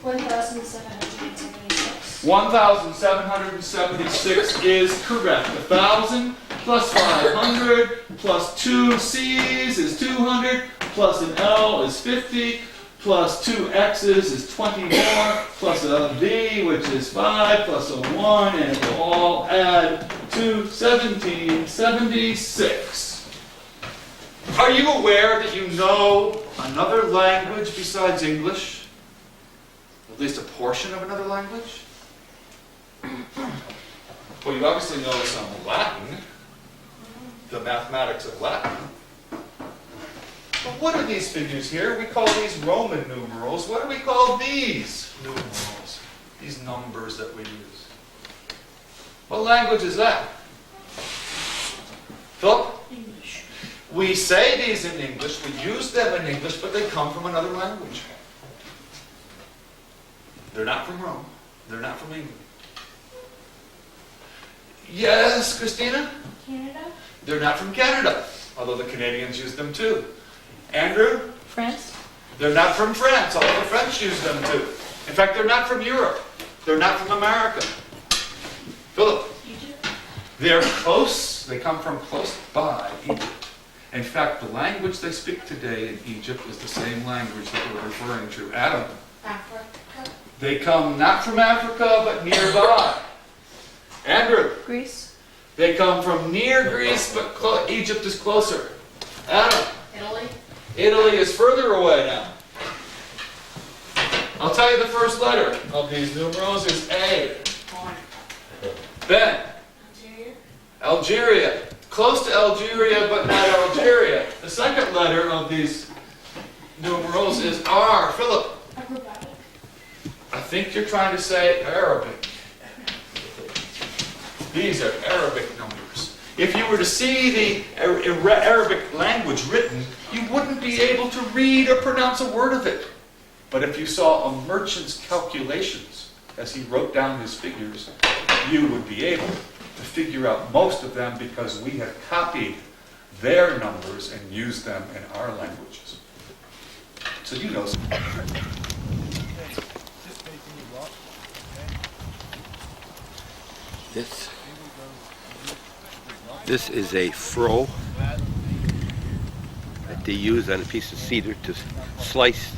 S6: 1,776.
S11: 1,776 is correct. 1,000 plus 500 plus 2 C's is 200 plus an L is 50 plus 2 X's is 20 more plus a V, which is 5, plus a 1, and it will all add to 1,776. Are you aware that you know another language besides English? At least a portion of another language? Well, you obviously know some Latin, the mathematics of Latin. But what are these figures here? We call these Roman numerals. What do we call these numerals? these numbers that we use. What language is that? Philip?
S5: English.
S11: We say these in English, we use them in English, but they come from another language. They're not from Rome. They're not from England. Yes, Christina?
S9: Canada?
S11: They're not from Canada, although the Canadians use them too. Andrew?
S2: France?
S11: They're not from France, although the French use them too. In fact, they're not from Europe. They're not from America. Philip?
S5: Egypt.
S11: They're close. They come from close by Egypt. In fact, the language they speak today in Egypt is the same language that we're referring to. Adam?
S5: Africa.
S11: They come not from Africa, but nearby. Andrew?
S2: Greece?
S11: They come from near Greece, but Egypt is closer. Adam?
S6: Italy.
S11: Italy is further away now. I'll tell you the first letter of these numerals is A. Ben?
S5: Algeria.
S11: Algeria. Close to Algeria, but not Algeria. The second letter of these numerals is R. Philip?
S5: Acrobatic.
S11: I think you're trying to say Arabic. These are Arabic numbers. If you were to see the Arabic language written, you wouldn't be able to read or pronounce a word of it. But if you saw a merchant's calculations as he wrote down his figures, you would be able to figure out most of them because we have copied their numbers and used them in our languages. So you know.
S1: This is a froe that they use on a piece of cedar to slice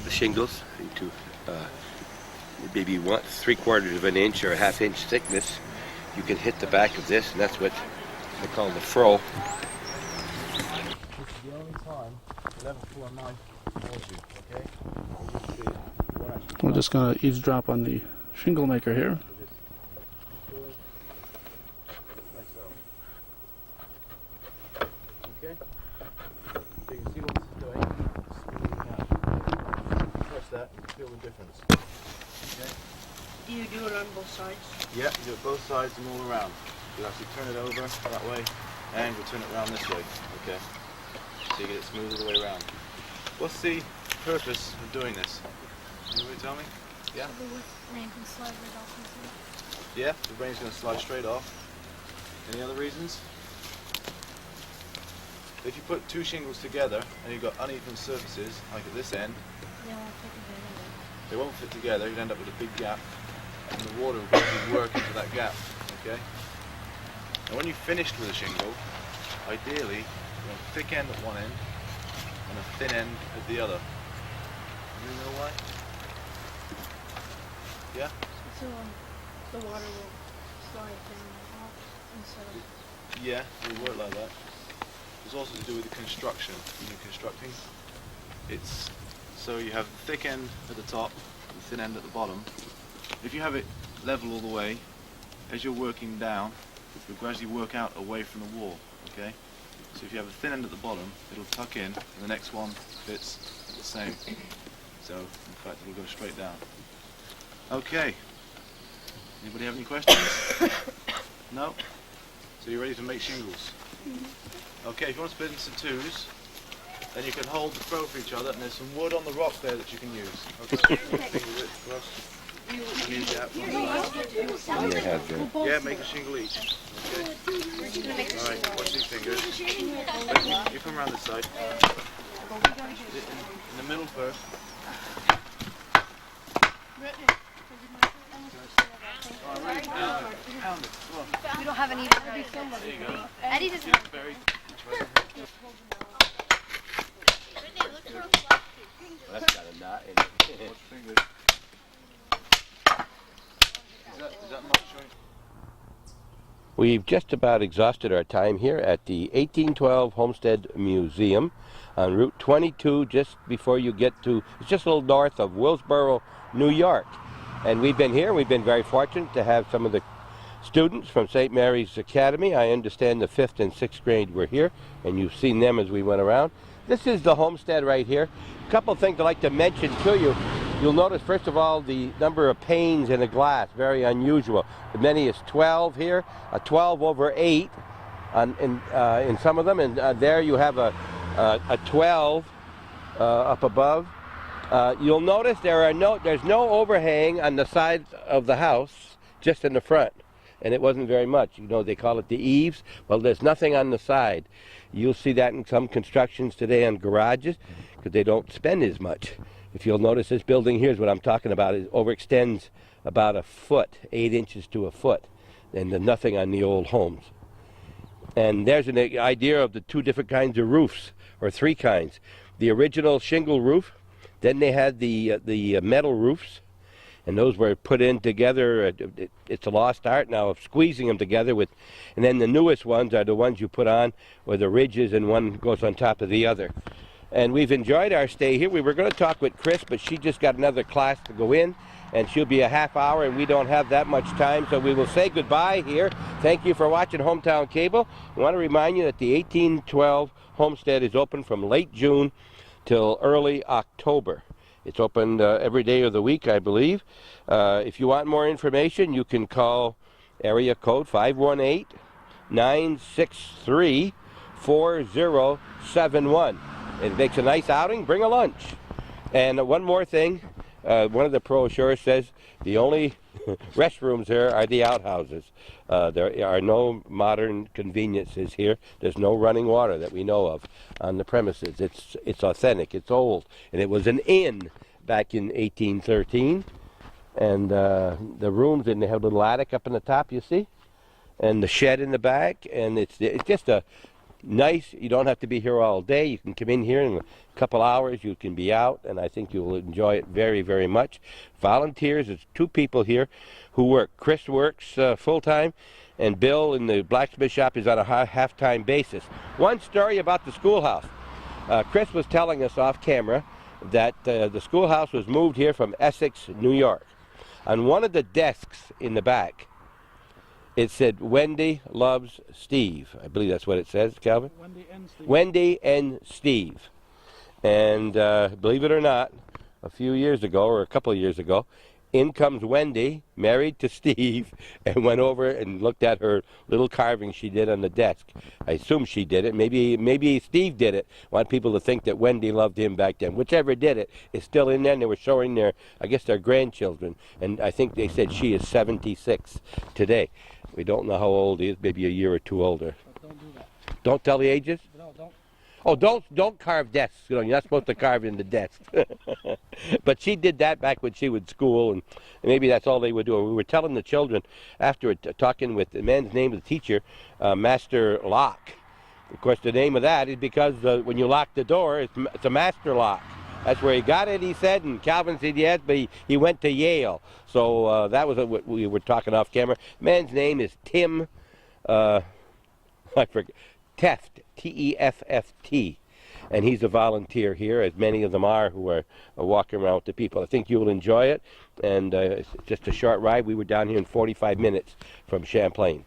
S1: the shingles into maybe 3/4 of an inch or a 1/2 inch thickness. You can hit the back of this, and that's what they call the froe.
S7: This is the only time you'll ever pull a knife towards you, okay?
S8: We're just going to eavesdrop on the shingle maker here.
S7: Okay? So you can see what this is doing. It's smoothing out. Press that and feel the difference. Okay?
S3: Do you do it on both sides?
S7: Yeah, you do it both sides and all around. You actually turn it over that way and you turn it around this way. Okay? So you get it smooth all the way around. What's the purpose of doing this? Anybody tell me? Yeah? Yeah, the brain's going to slide straight off. Any other reasons? If you put two shingles together and you've got uneven surfaces, like at this end, they won't fit together. You'd end up with a big gap, and the water will actually work into that gap. Okay. And when you've finished with a shingle, ideally, you want a thick end at one end and a thin end at the other. Do you know why? Yeah.
S9: So the water will slide down instead of...
S7: Yeah, it will work like that. It's also to do with the construction. When you're constructing, it's so you have the thick end at the top, the thin end at the bottom. If you have it level all the way, as you're working down, you'll gradually work out away from the wall. Okay. So if you have a thin end at the bottom, it'll tuck in, and the next one fits the same. So in fact, it'll go straight down. Okay. Anybody have any questions? No? So you're ready to make shingles? Okay, if you want to split into twos, then you can hold the throw for each other, and there's some wood on the rock there that you can use. Okay. Yeah, make a shingle each. Okay. Alright, watch these fingers. You come around this side. In the middle first.
S9: We don't have any.
S7: There you go.
S9: Eddie doesn't.
S1: That's got a knot in it.
S7: Watch fingers. Is that much showing?
S1: We've just about exhausted our time here at the 1812 Homestead Museum on Route 22, just before you get to, it's just a little north of Willsboro, New York. And we've been here, we've been very fortunate to have some of the students from St. Mary's Academy. I understand the 5th and 6th grade were here, and you've seen them as we went around. This is the homestead right here. A couple of things I'd like to mention to you. You'll notice, first of all, the number of panes in the glass, very unusual. As many as 12 here, a 12 over 8 in some of them, and there you have a 12 up above. You'll notice there's no overhang on the side of the house, just in the front. And it wasn't very much. You know, they call it the eaves. Well, there's nothing on the side. You'll see that in some constructions today on garages because they don't spend as much. If you'll notice, this building here is what I'm talking about. It overextends about a foot, 8 inches to a foot, and there's nothing on the old homes. And there's an idea of the 2 different kinds of roofs, or 3 kinds. The original shingle roof, then they had the metal roofs, and those were put in together. It's a lost art now of squeezing them together with, and then the newest ones are the ones you put on where the ridges and one goes on top of the other. And we've enjoyed our stay here. We were going to talk with Chris, but she just got another class to go in, and she'll be a half hour, and we don't have that much time, so we will say goodbye here. Thank you for watching Hometown Cable. I want to remind you that the 1812 Homestead is open from late June till early October. It's open every day of the week, I believe. If you want more information, you can call area code 518-963-4071. It makes a nice outing. Bring a lunch. And one more thing. One of the brochures says the only restrooms here are the outhouses. There are no modern conveniences here. There's no running water that we know of on the premises. It's authentic. It's old. And it was an inn back in 1813. And the rooms, and they have a little attic up in the top, you see? And the shed in the back. And it's just a nice, you don't have to be here all day. You can come in here in a couple hours, you can be out, and I think you'll enjoy it very, very much. Volunteers, there's 2 people here who work. Chris works full-time, and Bill in the blacksmith shop is on a half-time basis. One story about the schoolhouse. Chris was telling us off camera that the schoolhouse was moved here from Essex, New York. On one of the desks in the back, it said, Wendy loves Steve. I believe that's what it says, Calvin?
S8: Wendy and Steve.
S1: Wendy and Steve. And believe it or not, a few years ago, or a couple of years ago, in comes Wendy, married to Steve, and went over and looked at her little carving she did on the desk. I assume she did it. Maybe Steve did it. I want people to think that Wendy loved him back then. Whichever did it is still in there, and they were showing their grandchildren. And I think they said she is 76 today. We don't know how old he is, maybe a year or 2 older.
S8: But don't do that.
S1: Don't tell the ages?
S8: No, don't.
S1: Oh, don't carve desks. You know, you're not supposed to carve in the desk. But she did that back when she was school, and maybe that's all they would do. We were telling the children after talking with the man's name of the teacher, Master Lock. Of course, the name of that is because when you lock the door, it's a master lock. That's where he got it, he said, and Calvin said yes, but he went to Yale. So that was what we were talking off camera. Man's name is Tim, I forget, Teft, T-E-F-F-T. And he's a volunteer here, as many of them are who are walking around with the people. I think you'll enjoy it, and it's just a short ride. We were down here in 45 minutes from Champlain.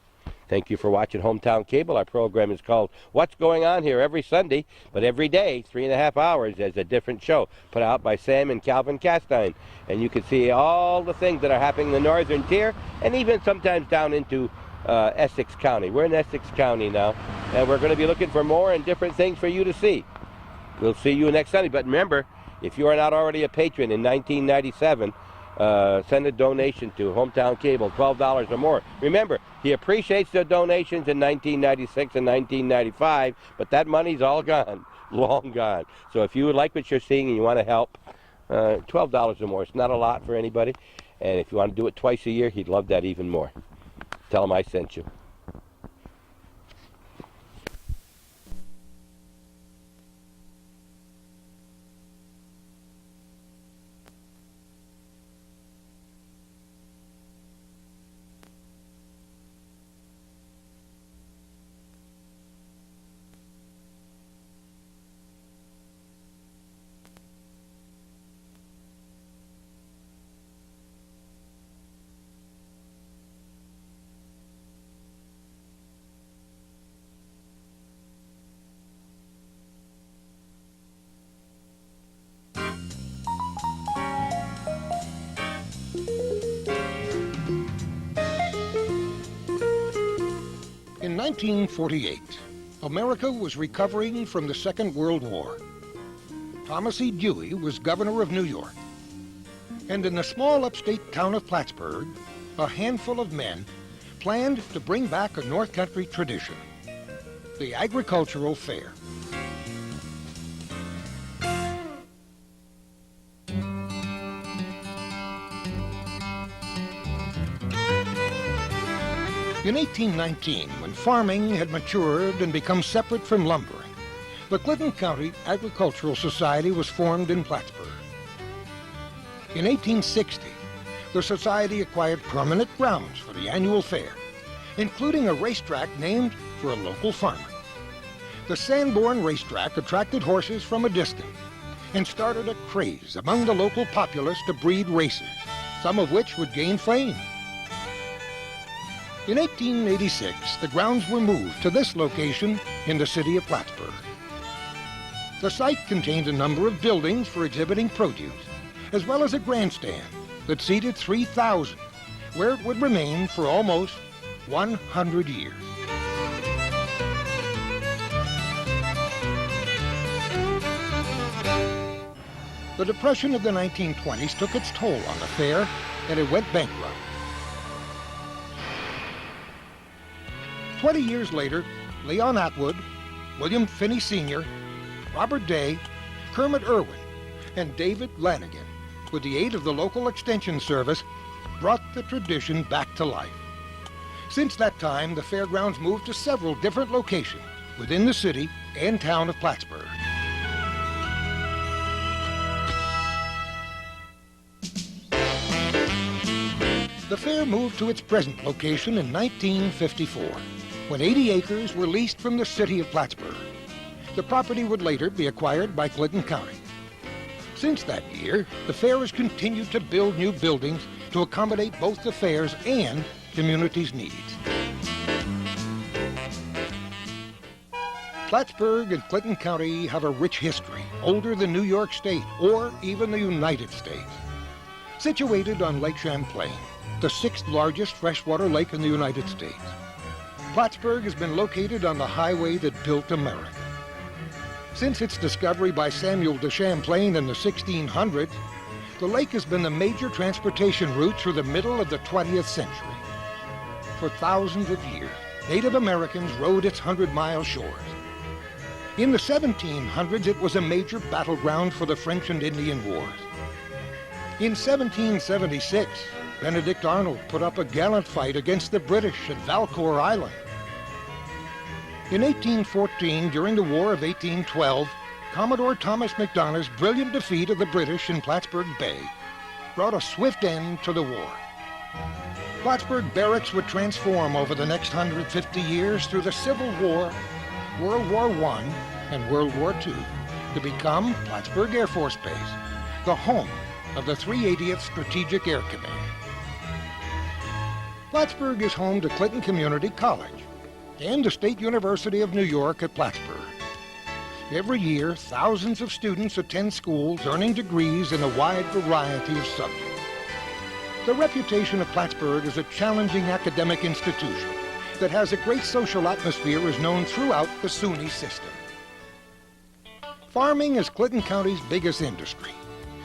S1: Thank you for watching Hometown Cable. Our program is called What's Going On Here every Sunday, but every day, 3.5 hours, there's a different show put out by Sam and Calvin Castine. And you can see all the things that are happening in the northern tier, and even sometimes down into Essex County. We're in Essex County now, and we're going to be looking for more and different things for you to see. We'll see you next Sunday. But remember, if you are not already a patron in 1997, send a donation to Hometown Cable, $12 or more. Remember, he appreciates the donations in 1996 and 1995, but that money's all gone, long gone. So if you would like what you're seeing and you want to help, $12 or more. It's not a lot for anybody. And if you want to do it twice a year, he'd love that even more. Tell him I sent you.
S14: 1948, America was recovering from the Second World War. Thomas E. Dewey was governor of New York. And in the small upstate town of Plattsburgh, a handful of men planned to bring back a North Country tradition, the agricultural fair. In 1819, when farming had matured and become separate from lumbering, the Clinton County Agricultural Society was formed in Plattsburgh. In 1860, the society acquired permanent grounds for the annual fair, including a racetrack named for a local farmer. The Sanborn racetrack attracted horses from a distance and started a craze among the local populace to breed racers, some of which would gain fame. In 1886, the grounds were moved to this location in the city of Plattsburgh. The site contained a number of buildings for exhibiting produce, as well as a grandstand that seated 3,000, where it would remain for almost 100 years. The Depression of the 1920s took its toll on the fair, and it went bankrupt. 20 years later, Leon Atwood, William Finney Sr., Robert Day, Kermit Irwin, and David Lanigan, with the aid of the local extension service, brought the tradition back to life. Since that time, the fairgrounds moved to several different locations within the city and town of Plattsburgh. The fair moved to its present location in 1954, when 80 acres were leased from the city of Plattsburgh. The property would later be acquired by Clinton County. Since that year, the fair has continued to build new buildings to accommodate both the fair's and community's needs. Plattsburgh and Clinton County have a rich history, older than New York State or even the United States. Situated on Lake Champlain, the 6th largest freshwater lake in the United States, Plattsburgh has been located on the highway that built America. Since its discovery by Samuel de Champlain in the 1600s, the lake has been the major transportation route through the middle of the 20th century. For thousands of years, Native Americans rode its 100-mile shores. In the 1700s, it was a major battleground for the French and Indian Wars. In 1776, Benedict Arnold put up a gallant fight against the British at Valcour Island. In 1814, during the War of 1812, Commodore Thomas MacDonough's brilliant defeat of the British in Plattsburgh Bay brought a swift end to the war. Plattsburgh barracks would transform over the next 150 years through the Civil War, World War I, and World War II to become Plattsburgh Air Force Base, the home of the 380th Strategic Air Command. Plattsburgh is home to Clinton Community College and the State University of New York at Plattsburgh. Every year, thousands of students attend schools earning degrees in a wide variety of subjects. The reputation of Plattsburgh as a challenging academic institution that has a great social atmosphere is known throughout the SUNY system. Farming is Clinton County's biggest industry,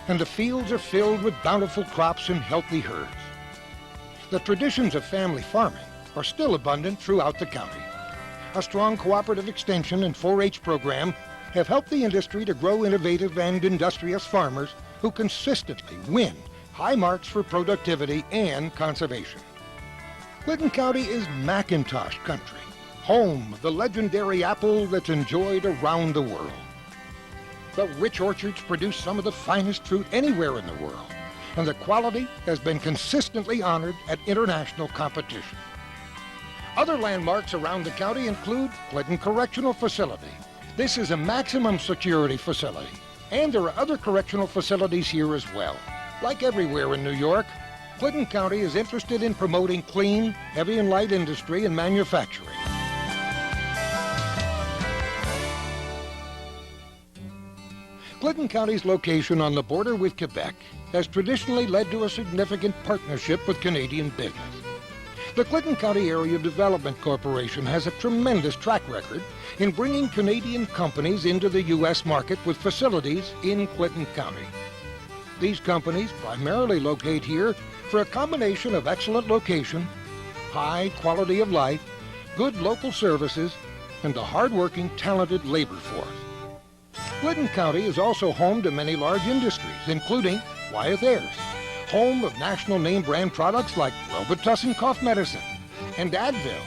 S14: and the fields are filled with bountiful crops and healthy herds. The traditions of family farming are still abundant throughout the county. A strong cooperative extension and 4-H program have helped the industry to grow innovative and industrious farmers who consistently win high marks for productivity and conservation. Clinton County is Macintosh country, home of the legendary apple that's enjoyed around the world. The rich orchards produce some of the finest fruit anywhere in the world, and the quality has been consistently honored at international competition. Other landmarks around the county include Clinton Correctional Facility. This is a maximum security facility, and there are other correctional facilities here as well. Like everywhere in New York, Clinton County is interested in promoting clean, heavy and light industry and manufacturing. Clinton County's location on the border with Quebec has traditionally led to a significant partnership with Canadian business. The Clinton County Area Development Corporation has a tremendous track record in bringing Canadian companies into the U.S. market with facilities in Clinton County. These companies primarily locate here for a combination of excellent location, high quality of life, good local services, and a hardworking, talented labor force. Clinton County is also home to many large industries, including Wyeth Ayres, home of national name brand products like Robitussin cough medicine and Advil.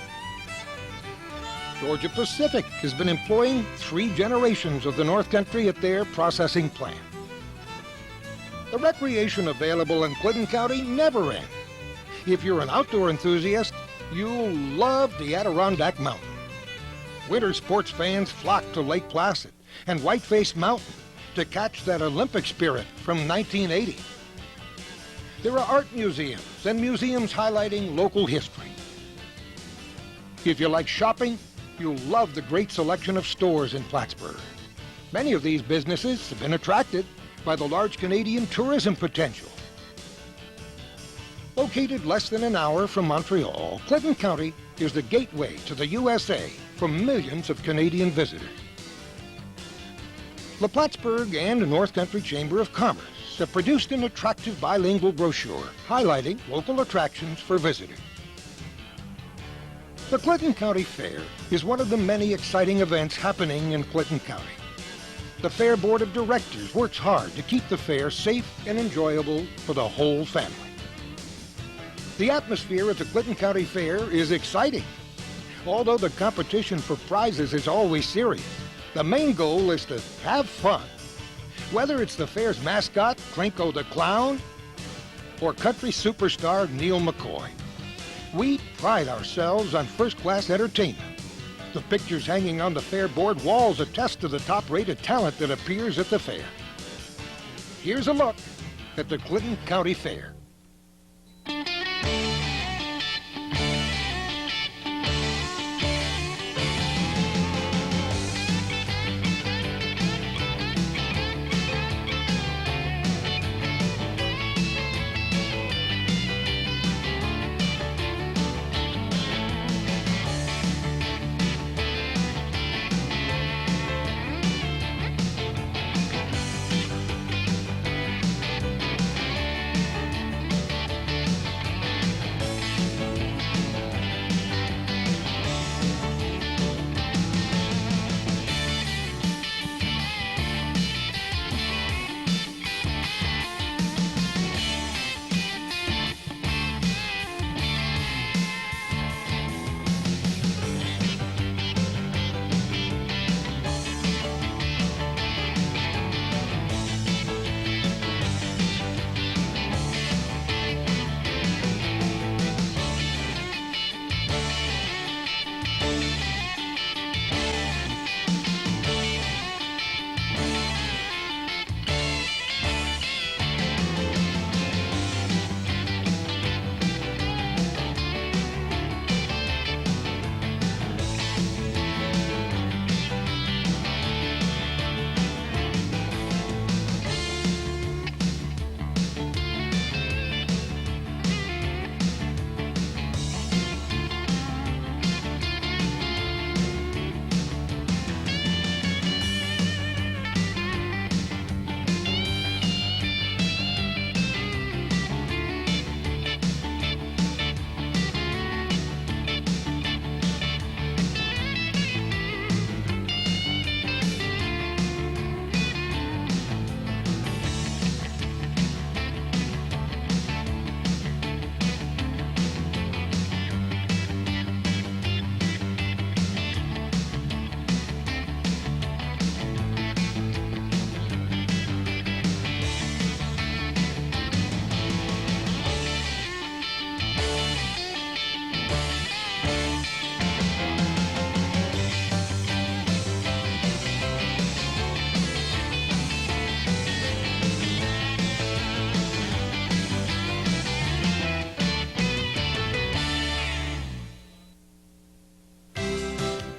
S14: Georgia Pacific has been employing 3 generations of the North Country at their processing plant. The recreation available in Clinton County never ends. If you're an outdoor enthusiast, you'll love the Adirondack Mountain. Winter sports fans flock to Lake Placid and Whiteface Mountain to catch that Olympic spirit from 1980. There are art museums and museums highlighting local history. If you like shopping, you'll love the great selection of stores in Plattsburgh. Many of these businesses have been attracted by the large Canadian tourism potential. Located less than an hour from Montreal, Clinton County is the gateway to the USA for millions of Canadian visitors. The Plattsburgh and North Country Chamber of Commerce have produced an attractive bilingual brochure highlighting local attractions for visitors. The Clinton County Fair is one of the many exciting events happening in Clinton County. The Fair Board of Directors works hard to keep the fair safe and enjoyable for the whole family. The atmosphere at the Clinton County Fair is exciting. Although the competition for prizes is always serious, the main goal is to have fun. Whether it's the fair's mascot, Klinko the Clown, or country superstar Neil McCoy, we pride ourselves on first-class entertainment. The pictures hanging on the fair board walls attest to the top-rated talent that appears at the fair. Here's a look at the Clinton County Fair.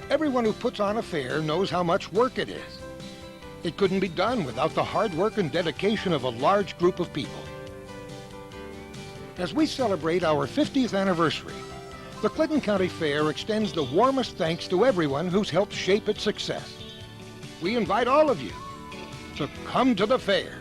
S14: Everyone who puts on a fair knows how much work it is. It couldn't be done without the hard work and dedication of a large group of people. As we celebrate our 50th anniversary, The Clinton County Fair extends the warmest thanks to everyone who's helped shape its success. We invite all of you to come to the fair.